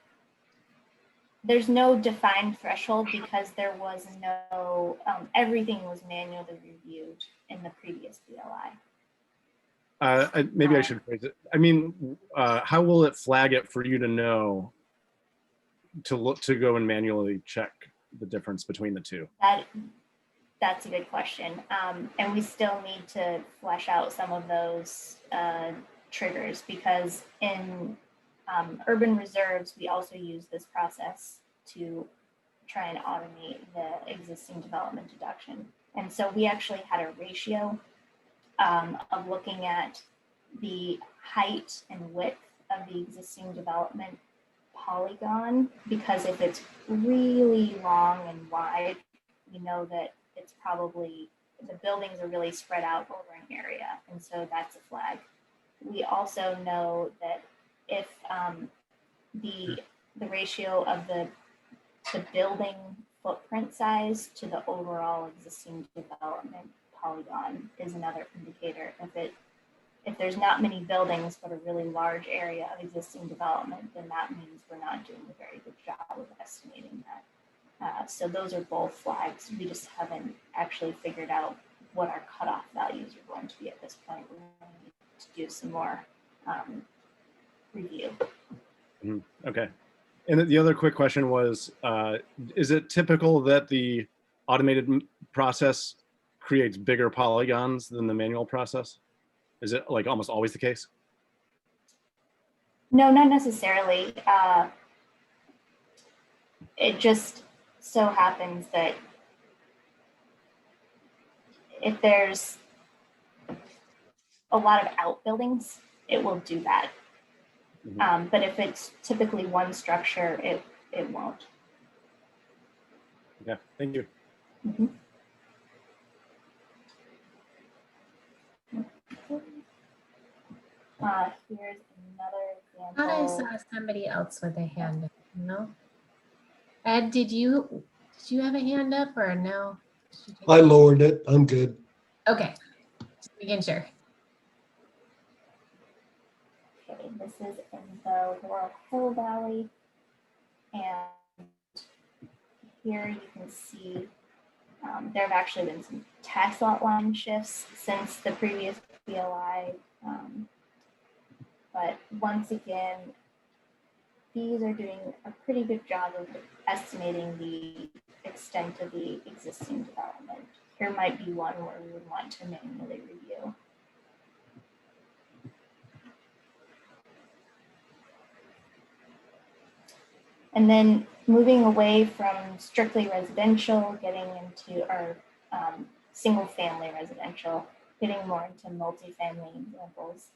There's no defined threshold because there was no, everything was manually reviewed in the previous BLI. Maybe I should phrase it. I mean, how will it flag it for you to know to go and manually check the difference between the two? That's a good question. And we still need to flesh out some of those triggers, because in urban reserves, we also use this process to try and automate the existing development deduction. And so we actually had a ratio of looking at the height and width of the existing development polygon, because if it's really long and wide, we know that it's probably, the buildings are really spread out over an area, and so that's a flag. We also know that if the ratio of the building footprint size to the overall existing development polygon is another indicator. If there's not many buildings but a really large area of existing development, then that means we're not doing a very good job of estimating that. So those are both flags. We just haven't actually figured out what our cutoff values are going to be at this point. We're going to need to do some more review. Okay. And the other quick question was, is it typical that the automated process creates bigger polygons than the manual process? Is it like almost always the case? No, not necessarily. It just so happens that if there's a lot of outbuildings, it will do that. But if it's typically one structure, it won't. Yeah, thank you. Here's another example. I thought I saw somebody else with a hand up, no? Ed, did you have a hand up or no? I lowered it. I'm good. Okay, just making sure. Okay, this is in the Laurel Hill Valley, and here you can see there have actually been some tax lot line shifts since the previous BLI. But once again, these are doing a pretty good job of estimating the extent of the existing development. Here might be one where we would want to manually review. And then moving away from strictly residential, getting into our single family residential, getting more into multifamily examples.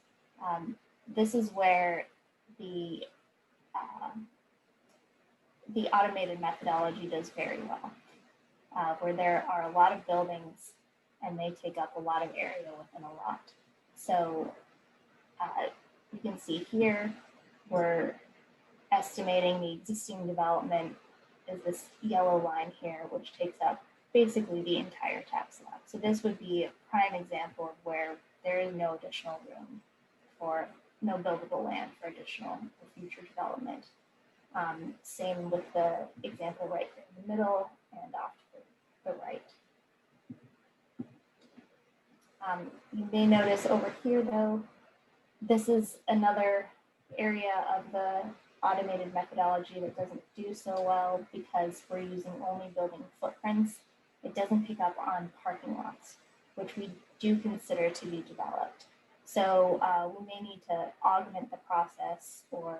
This is where the automated methodology does very well, where there are a lot of buildings and they take up a lot of area within a lot. So you can see here, we're estimating the existing development is this yellow line here, which takes up basically the entire tax lot. So this would be a prime example of where there is no additional room for no buildable land for additional or future development. Same with the example right here in the middle and off to the right. You may notice over here though, this is another area of the automated methodology that doesn't do so well because we're using only building footprints. It doesn't pick up on parking lots, which we do consider to be developed. So we may need to augment the process or,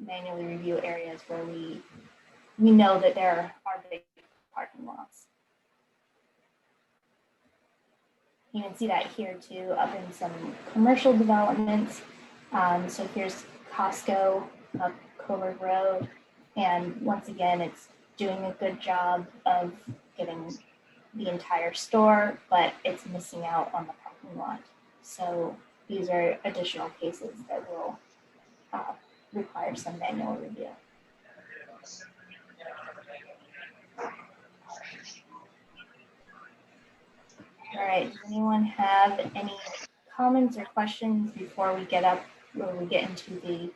manually review areas where we know that there are big parking lots. You can see that here too, up in some commercial developments. So here's Costco up Coburg Road. And once again, it's doing a good job of getting the entire store, but it's missing out on the parking lot. So these are additional cases that will require some manual review. All right, does anyone have any comments or questions before we get into the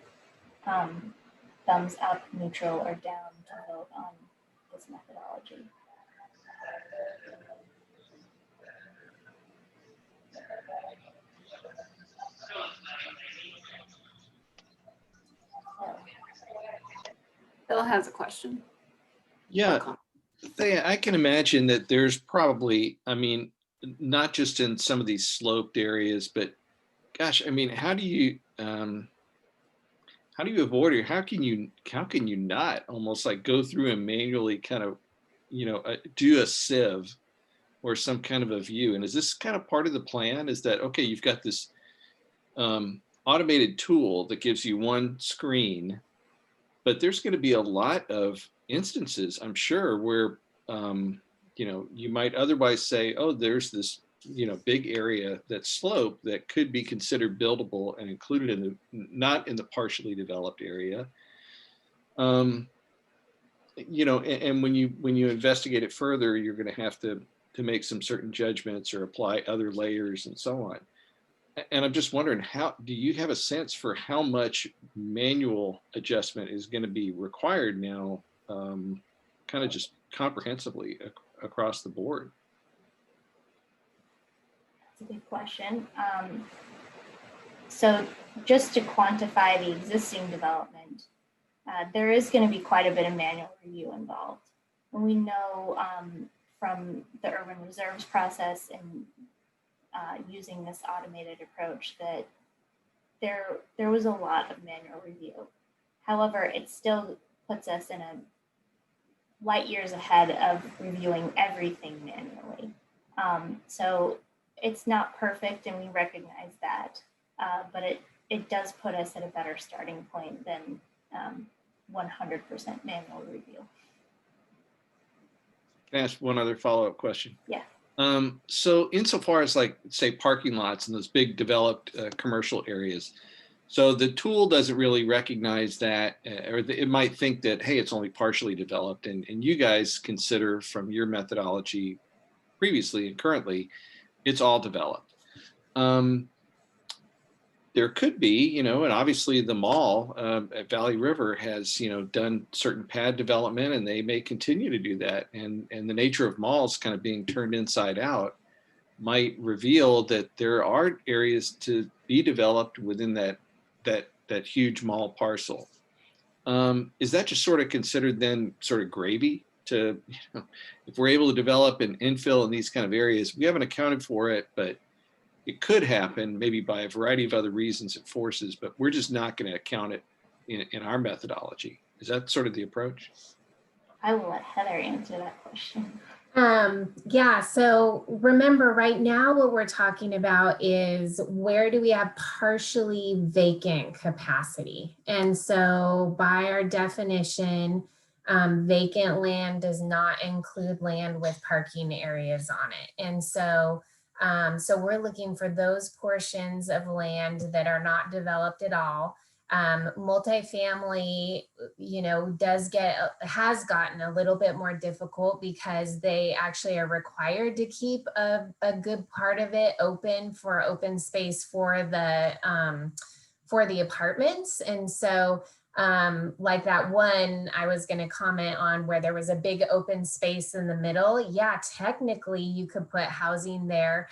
thumbs up, neutral, or down to vote on this methodology? Bill has a question. Yeah. I can imagine that there's probably, I mean, not just in some of these sloped areas, but gosh, I mean, how do you avoid it? How can you not almost like go through and manually kind of, do a sieve or some kind of a view? And is this kind of part of the plan? Is that, okay, you've got this automated tool that gives you one screen, but there's going to be a lot of instances, I'm sure, where you might otherwise say, oh, there's this big area that's sloped that could be considered buildable and included in the not in the partially developed area. And when you investigate it further, you're going to have to make some certain judgments or apply other layers and so on. And I'm just wondering, how do you have a sense for how much manual adjustment is going to be required now, kind of just comprehensively across the board? That's a good question. So just to quantify the existing development, there is going to be quite a bit of manual review involved. And we know from the urban reserves process and using this automated approach that there was a lot of manual review. However, it still puts us in a light years ahead of reviewing everything manually. So it's not perfect, and we recognize that, but it does put us at a better starting point than 100% manual review. Can I ask one other follow-up question? Yeah. So insofar as, like, say, parking lots and those big developed commercial areas, so the tool doesn't really recognize that, or it might think that, hey, it's only partially developed, and you guys consider from your methodology previously and currently, it's all developed. There could be, and obviously the mall at Valley River has, done certain pad development, and they may continue to do that. And the nature of malls kind of being turned inside out might reveal that there are areas to be developed within that huge mall parcel. Is that just sort of considered then sort of gravy to, if we're able to develop and infill in these kind of areas, we haven't accounted for it, but it could happen maybe by a variety of other reasons and forces, but we're just not going to account it in our methodology. Is that sort of the approach? I will let Heather answer that question. Yeah, so remember right now what we're talking about is where do we have partially vacant capacity? And so by our definition, vacant land does not include land with parking areas on it. And so we're looking for those portions of land that are not developed at all. Multifamily, has gotten a little bit more difficult because they actually are required to keep a good part of it open for open space for the apartments. And so like that one I was going to comment on where there was a big open space in the middle. Yeah, technically you could put housing there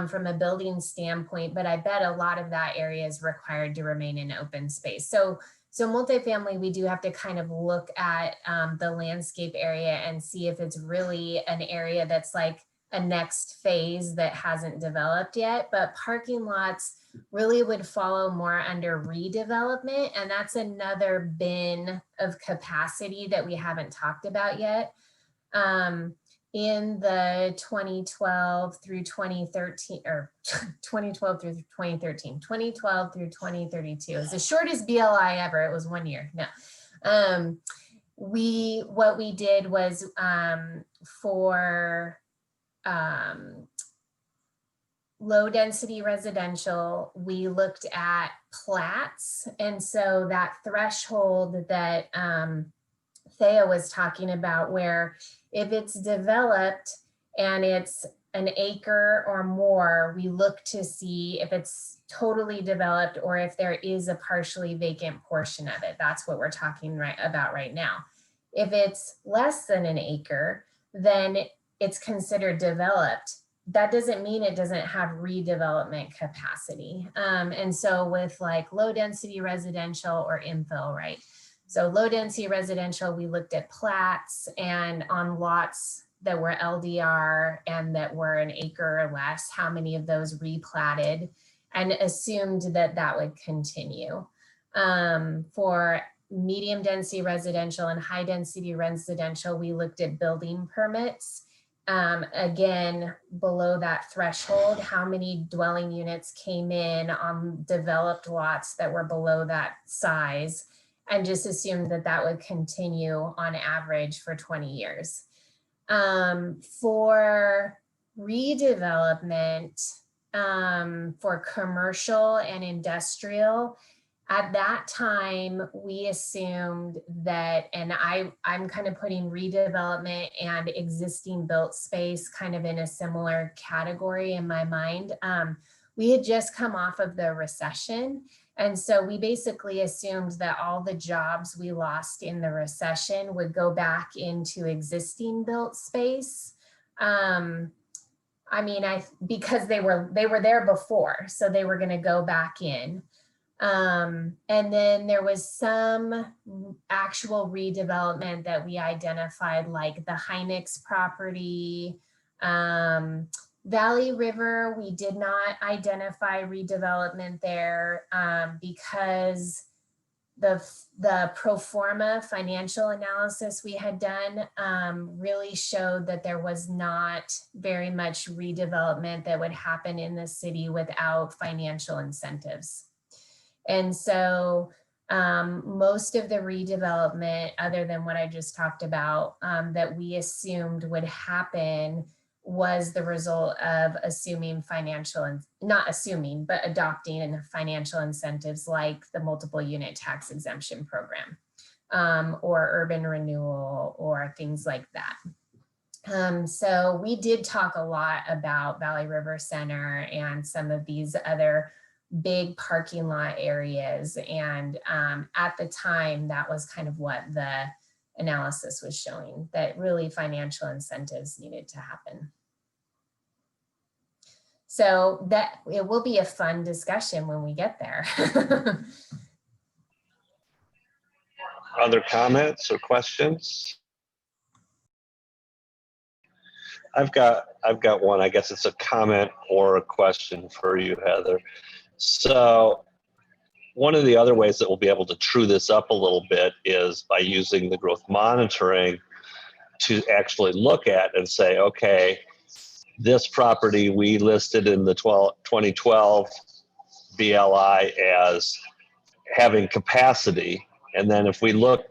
from a building standpoint, but I bet a lot of that area is required to remain in open space. So multifamily, we do have to kind of look at the landscape area and see if it's really an area that's like a next phase that hasn't developed yet. But parking lots really would follow more under redevelopment. And that's another bin of capacity that we haven't talked about yet. In the 2012 through 2013, or 2012 through 2013, 2012 through 2032. It was the shortest BLI ever. It was 1 year. No. What we did was for low density residential, we looked at plats. And so that threshold that Thea was talking about, where if it's developed and it's an acre or more, we look to see if it's totally developed or if there is a partially vacant portion of it. That's what we're talking about right now. If it's less than an acre, then it's considered developed. That doesn't mean it doesn't have redevelopment capacity. And so with like low density residential or infill, right? So low density residential, we looked at plats, and on lots that were LDR and that were an acre or less, how many of those replatted, and assumed that that would continue. For medium density residential and high density residential, we looked at building permits. Again, below that threshold, how many dwelling units came in on developed lots that were below that size, and just assumed that that would continue on average for 20 years. For redevelopment, for commercial and industrial, at that time, we assumed that, and I'm kind of putting redevelopment and existing built space kind of in a similar category in my mind. We had just come off of the recession. And so we basically assumed that all the jobs we lost in the recession would go back into existing built space. Because they were there before, so they were going to go back in. And then there was some actual redevelopment that we identified, like the Hynix property, Valley River. We did not identify redevelopment there because the pro forma financial analysis we had done really showed that there was not very much redevelopment that would happen in the city without financial incentives. And so most of the redevelopment, other than what I just talked about, that we assumed would happen was the result of assuming financial, and not assuming, but adopting financial incentives like the multiple unit tax exemption program or urban renewal or things like that. So we did talk a lot about Valley River Center and some of these other big parking lot areas. And at the time, that was kind of what the analysis was showing, that really financial incentives needed to happen. So that it will be a fun discussion when we get there. Other comments or questions? I've got one. I guess it's a comment or a question for you, Heather. So one of the other ways that we'll be able to true this up a little bit is by using the growth monitoring to actually look at and say, okay, this property we listed in the 2012 BLI as having capacity. And then if we look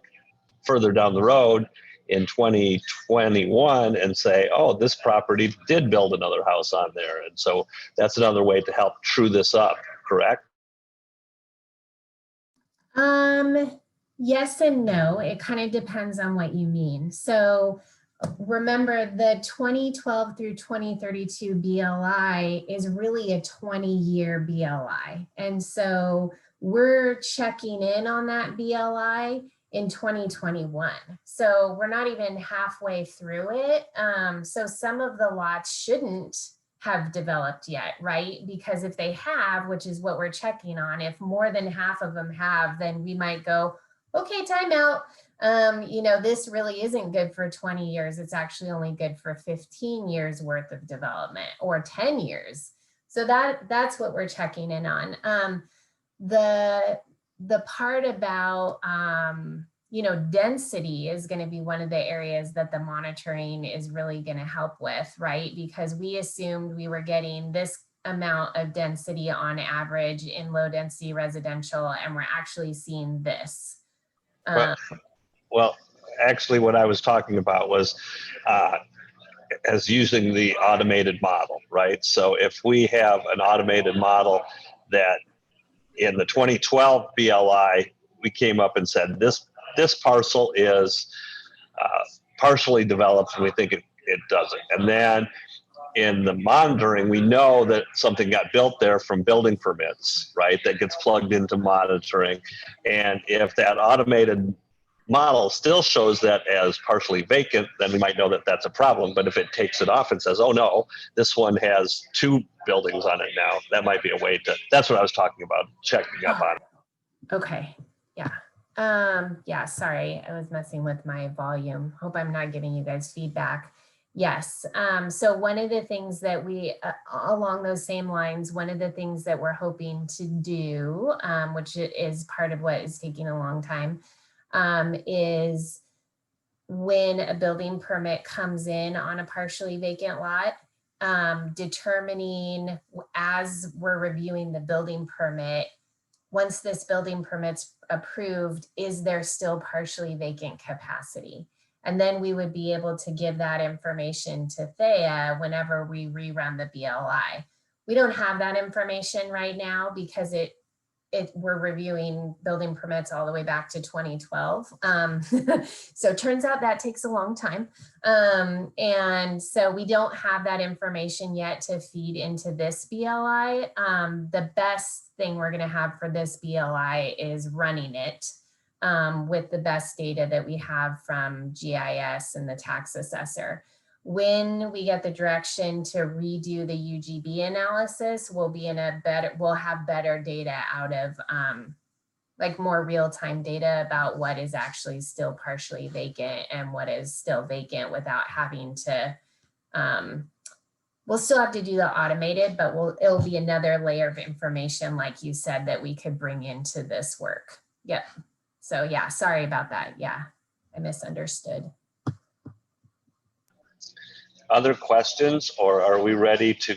further down the road in 2021 and say, oh, this property did build another house on there. And so that's another way to help true this up, correct? Yes and no. It kind of depends on what you mean. So remember, the 2012 through 2032 BLI is really a 20-year BLI. And so we're checking in on that BLI in 2021. So we're not even halfway through it. So some of the lots shouldn't have developed yet, right? Because if they have, which is what we're checking on, if more than half of them have, then we might go, okay, time out. This really isn't good for 20 years. It's actually only good for 15 years worth of development or 10 years. So that's what we're checking in on. The part about, density is going to be one of the areas that the monitoring is really going to help with, right? Because we assumed we were getting this amount of density on average in low density residential, and we're actually seeing this. Well, actually what I was talking about was as using the automated model, right? So if we have an automated model that in the 2012 BLI, we came up and said, this parcel is partially developed, and we think it doesn't. And then in the monitoring, we know that something got built there from building permits, right? That gets plugged into monitoring. And if that automated model still shows that as partially vacant, then we might know that that's a problem. But if it takes it off and says, oh no, this one has 2 buildings on it now, that might be a way to, that's what I was talking about, checking up on. Okay, yeah. Yeah, sorry, I was messing with my volume. Hope I'm not giving you guys feedback. Yes, so one of the things that we, along those same lines, one of the things that we're hoping to do, which is part of what is taking a long time, is when a building permit comes in on a partially vacant lot, determining as we're reviewing the building permit, once this building permit's approved, is there still partially vacant capacity? And then we would be able to give that information to Thea whenever we rerun the BLI. We don't have that information right now because we're reviewing building permits all the way back to 2012. So it turns out that takes a long time. And so we don't have that information yet to feed into this BLI. The best thing we're gonna have for this BLI is running it with the best data that we have from GIS and the tax assessor. When we get the direction to redo the UGB analysis, we'll have better data out of like more real-time data about what is actually still partially vacant and what is still vacant without having to, we'll still have to do the automated, but it'll be another layer of information, like you said, that we could bring into this work. Yep. So yeah, sorry about that. Yeah, I misunderstood. Other questions, or are we ready to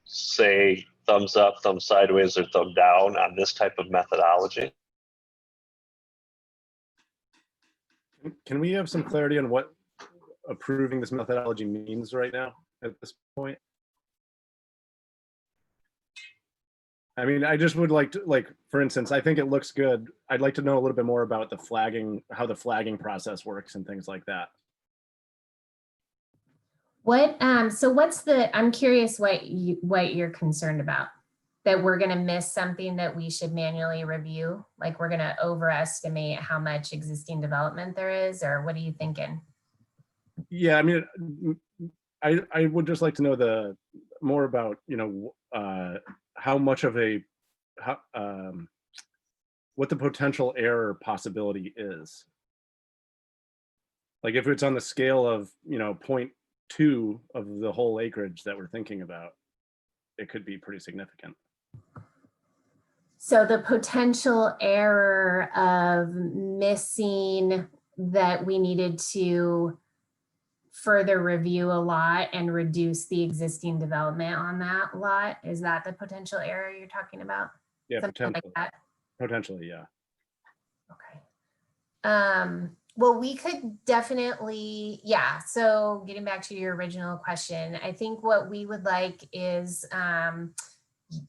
say thumbs up, thumb sideways, or thumb down on this type of methodology? Can we have some clarity on what approving this methodology means right now at this point? I mean, I just would like to, for instance, I think it looks good. I'd like to know a little bit more about the flagging, how the flagging process works and things like that. So I'm curious what you're concerned about, that we're going to miss something that we should manually review. Like we're going to overestimate how much existing development there is, or what are you thinking? Yeah, I mean, I would just like to know more about, how much of what the potential error possibility is. Like if it's on the scale of, 0.2 of the whole acreage that we're thinking about, it could be pretty significant. So the potential error of missing that we needed to further review a lot and reduce the existing development on that lot, is that the potential error you're talking about? Yeah, Something potentially. like that? Potentially, yeah. Okay. Well, we could definitely, yeah. So getting back to your original question, I think what we would like is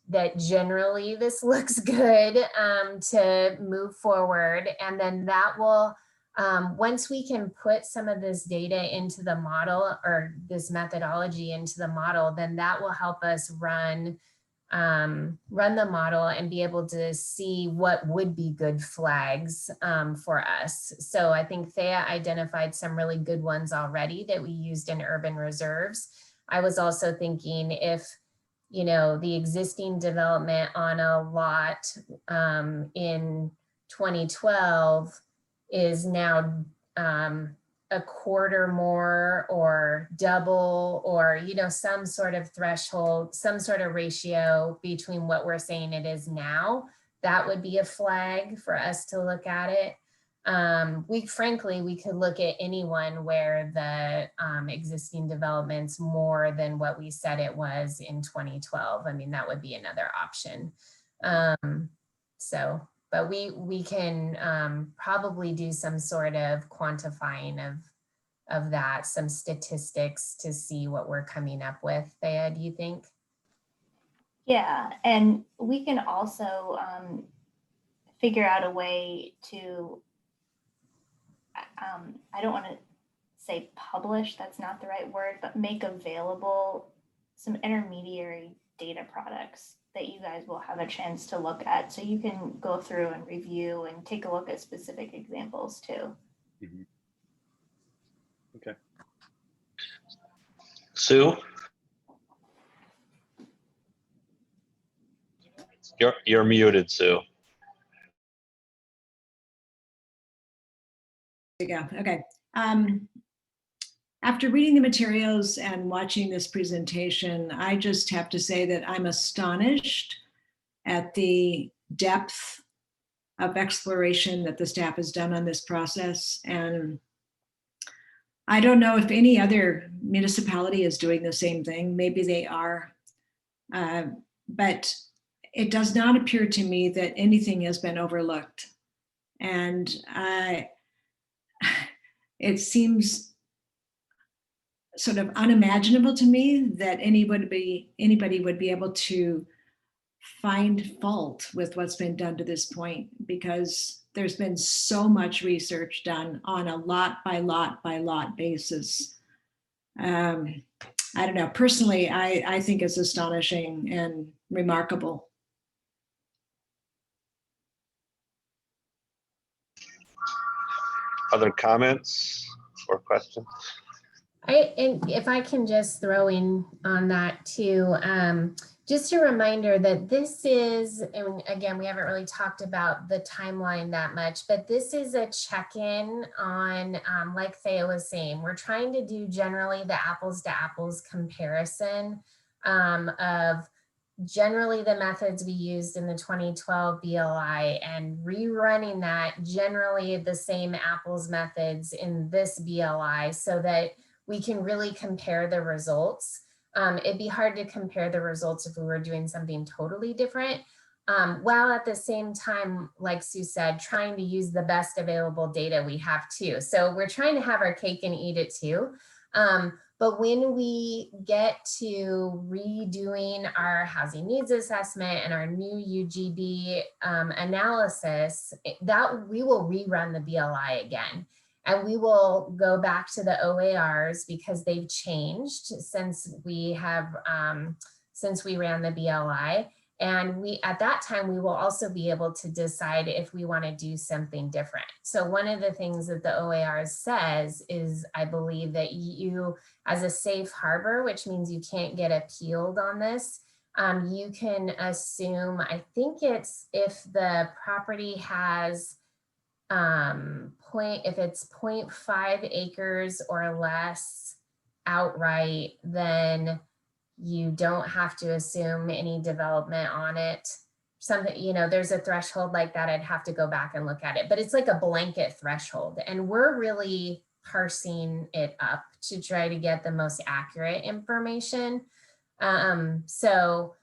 that generally this looks good to move forward. And then that will, once we can put some of this data into the model, or this methodology into the model, then that will help us run the model and be able to see what would be good flags for us. So I think Thea identified some really good ones already that we used in urban reserves. I was also thinking if, the existing development on a lot in 2012 is now a quarter more or double, or some sort of threshold, some sort of ratio between what we're saying it is now, that would be a flag for us to look at it. Frankly, we could look at anyone where the existing development's more than what we said it was in 2012. I mean, that would be another option. But we can probably do some sort of quantifying of that, some statistics to see what we're coming up with. Thea, do you think? Yeah, and we can also figure out a way to, I don't want to say publish, that's not the right word, but make available some intermediary data products that you guys will have a chance to look at. So you can go through and review and take a look at specific examples too. Mm-hmm. Okay. Sue? You're muted, Sue. you go. Okay. After reading the materials and watching this presentation, I just have to say that I'm astonished at the depth of exploration that the staff has done on this process. And I don't know if any other municipality is doing the same thing. Maybe they are. But it does not appear to me that anything has been overlooked. And it seems sort of unimaginable to me that anybody would be able to find fault with what's been done to this point, because there's been so much research done on a lot by lot basis. I don't know, personally, I think it's astonishing and remarkable. Other comments or questions? And if I can just throw in on that too, just a reminder that this is, and again, we haven't really talked about the timeline that much, but this is a check-in on, like Thea was saying, we're trying to do generally the apples to apples comparison of generally the methods we used in the 2012 BLI and rerunning that generally the same apples methods in this BLI so that we can really compare the results. It'd be hard to compare the results if we were doing something totally different, while at the same time, like Sue said, trying to use the best available data we have too. So we're trying to have our cake and eat it too. But when we get to redoing our housing needs assessment and our new UGB analysis, that we will rerun the BLI again. And we will go back to the OARs because they've changed since we have, since we ran the BLI. And at that time, we will also be able to decide if we want to do something different. So one of the things that the OAR says is, I believe that you, as a safe harbor, which means you can't get appealed on this, you can assume, I think it's if the property has if it's 0.5 acres or less outright, then you don't have to assume any development on it. Something, you know, there's a threshold like that. I'd have to go back and look at it, but it's like a blanket threshold. And we're really parsing it up to try to get the most accurate information. So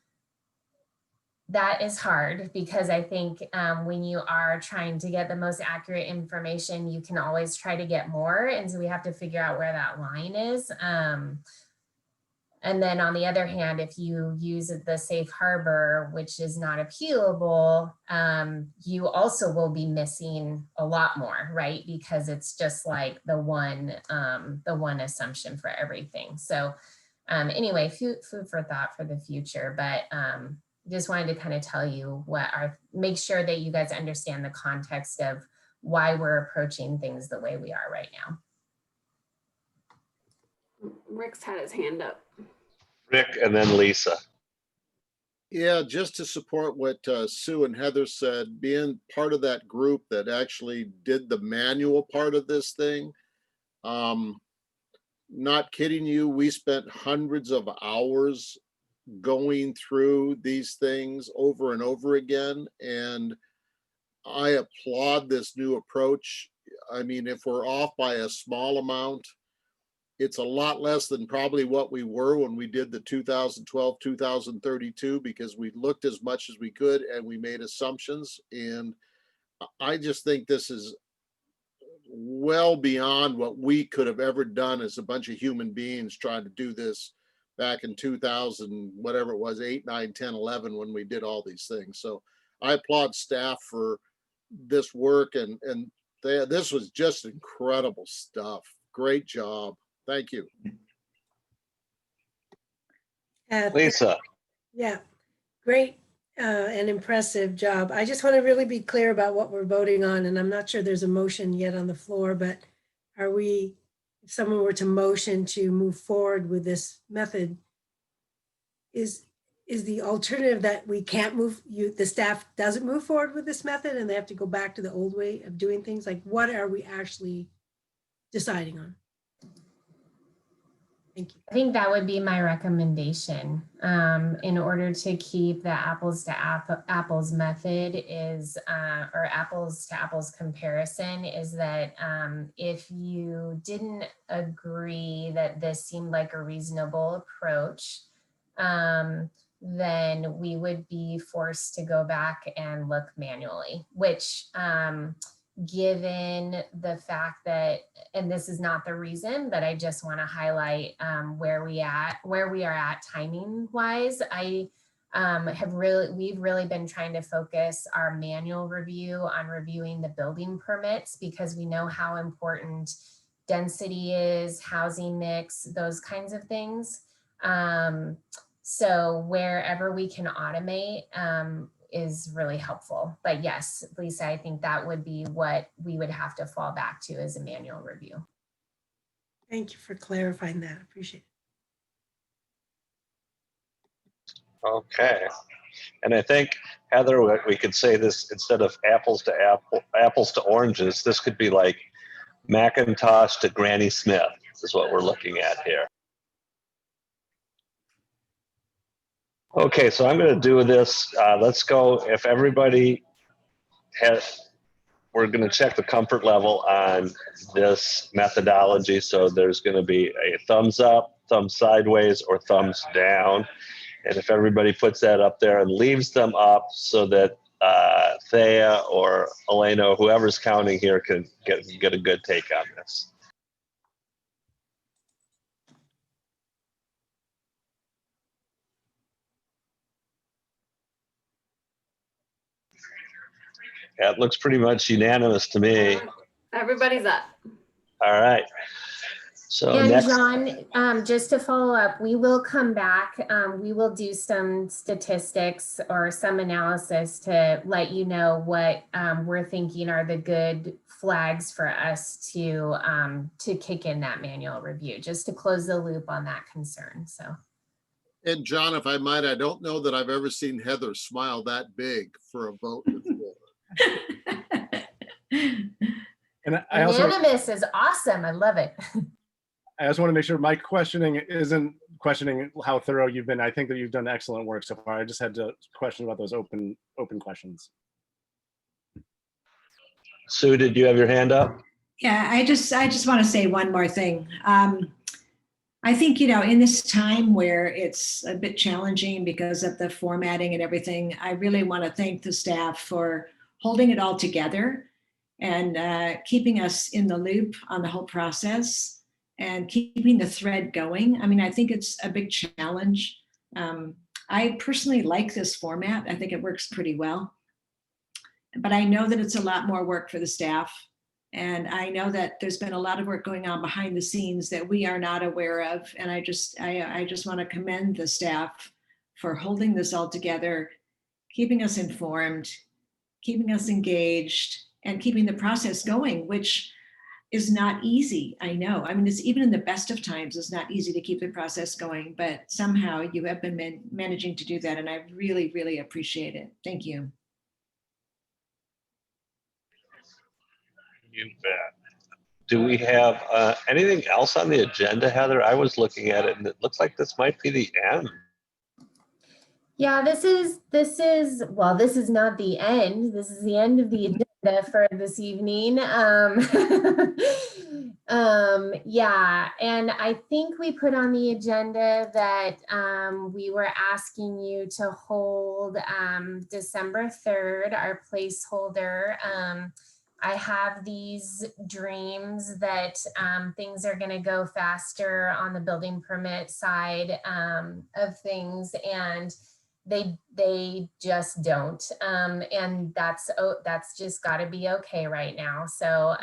that is hard because I think when you are trying to get the most accurate information, you can always try to get more. And so we have to figure out where that line is. And then on the other hand, if you use the safe harbor, which is not appealable, you also will be missing a lot more, right? Because it's just like the one assumption for everything. So anyway, food for thought for the future, but just wanted to kind of tell you make sure that you guys understand the context of why we're approaching things the way we are right now. Rick's had his hand up. Rick and then Lisa. Yeah, just to support what Sue and Heather said, being part of that group that actually did the manual part of this thing, not kidding you, we spent hundreds of hours going through these things over and over again. And I applaud this new approach. I mean, if we're off by a small amount, it's a lot less than probably what we were when we did the 2012, 2032, because we looked as much as we could and we made assumptions. And I just think this is well beyond what we could have ever done as a bunch of human beings trying to do this back in 2000, whatever it was, 8, 9, 10, 11, when we did all these things. So I applaud staff for this work, and this was just incredible stuff. Great job. Thank you. Lisa. Yeah, great and impressive job. I just want to really be clear about what we're voting on, and I'm not sure there's a motion yet on the floor, but are we, if someone were to motion to move forward with this method, is the alternative that we can't move, the staff doesn't move forward with this method and they have to go back to the old way of doing things? Like, what are we actually deciding on. Thank you. I think that would be my recommendation. In order to keep the apples to apples method is, or apples to apples comparison is that if you didn't agree that this seemed like a reasonable approach, then we would be forced to go back and look manually, which given the fact that, and this is not the reason, but I just want to highlight where we are at timing wise. We've really been trying to focus our manual review on reviewing the building permits because we know how important density is, housing mix, those kinds of things. So wherever we can automate, is really helpful. But yes, Lisa, I think that would be what we would have to fall back to as a manual review. Thank you for clarifying that. Appreciate it. Okay. And I think, Heather, we could say this instead of apples to oranges, this could be like Macintosh to Granny Smith is what we're looking at here. Okay, so I'm going to do this. Let's go. If everybody has, we're going to check the comfort level on this methodology. So there's going to be a thumbs up, thumbs sideways, or thumbs down. And if everybody puts that up there and leaves them up so that Thea or Elena, or whoever's counting here, can get a good take on this. Yeah, it looks pretty much unanimous to me. Everybody's up. All right. So and next, John, just to follow up, we will come back. We will do some statistics or some analysis to let you know what we're thinking are the good flags for us to kick in that manual review, just to close the loop on that concern. So. And John, if I might, I don't know that I've ever seen Heather smile that big for a vote before. And I also, unanimous is awesome. I love it. I also want to make sure my questioning isn't questioning how thorough you've been. I think that you've done excellent work so far. I just had to question about those open questions. Sue, did you have your hand up? Yeah, I just want to say one more thing. I think, in this time where it's a bit challenging because of the formatting and everything, I really want to thank the staff for holding it all together and keeping us in the loop on the whole process and keeping the thread going. I mean, I think it's a big challenge. I personally like this format. I think it works pretty well. But I know that it's a lot more work for the staff. And I know that there's been a lot of work going on behind the scenes that we are not aware of. And I just want to commend the staff for holding this all together, keeping us informed, keeping us engaged, and keeping the process going, which is not easy. I know. I mean, it's even in the best of times, it's not easy to keep the process going, but somehow you have been managing to do that. And I really, really appreciate it. Thank you. You bet. Do we have anything else on the agenda, Heather? I was looking at it and it looks like this might be the end. Yeah, this is not the end. This is the end of the agenda for this evening. Yeah, and I think we put on the agenda that we were asking you to hold December 3rd, our placeholder. I have these dreams that things are going to go faster on the building permit side of things, and they just don't. And that's just got to be okay right now. So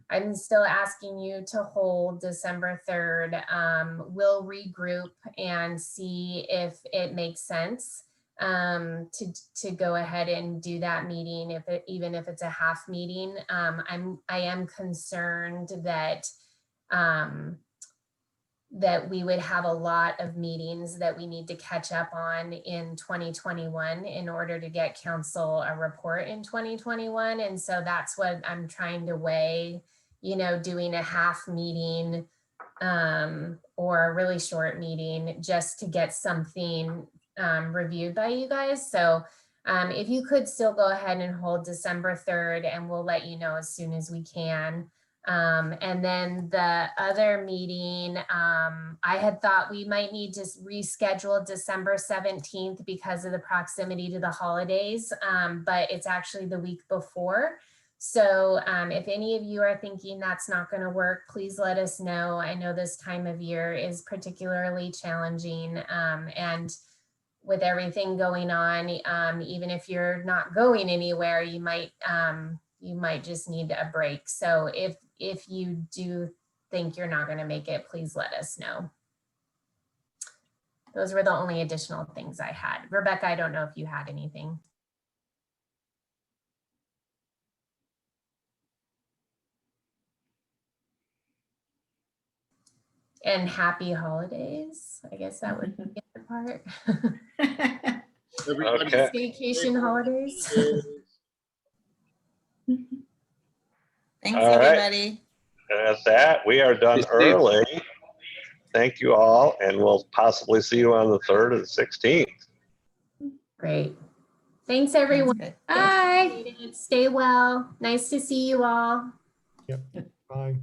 I'm still asking you to hold December 3rd. We'll regroup and see if it makes sense to go ahead and do that meeting, even if it's a half meeting. I am concerned that that we would have a lot of meetings that we need to catch up on in 2021 in order to get council a report in 2021. And so that's what I'm trying to weigh doing a half meeting or a really short meeting just to get something reviewed by you guys. So if you could still go ahead and hold December 3rd, and we'll let you know as soon as we can. And then the other meeting, I had thought we might need to reschedule December 17th because of the proximity to the holidays, but it's actually the week before. So if any of you are thinking that's not going to work, please let us know. I know this time of year is particularly challenging, and with everything going on, even if you're not going anywhere, you might just need a break. So if you do think you're not going to make it, please let us know. Those were the only additional things I had. Rebecca, I don't know if you had anything. And happy holidays. I guess that would be the other part. Everybody, Vacation holidays. Thanks, All right. everybody. And at that, we are done early. Thank you all, and we'll possibly see you on the 3rd and 16th. Great. Thanks, everyone. Bye. Stay well. Nice to see you all. Yep. Bye.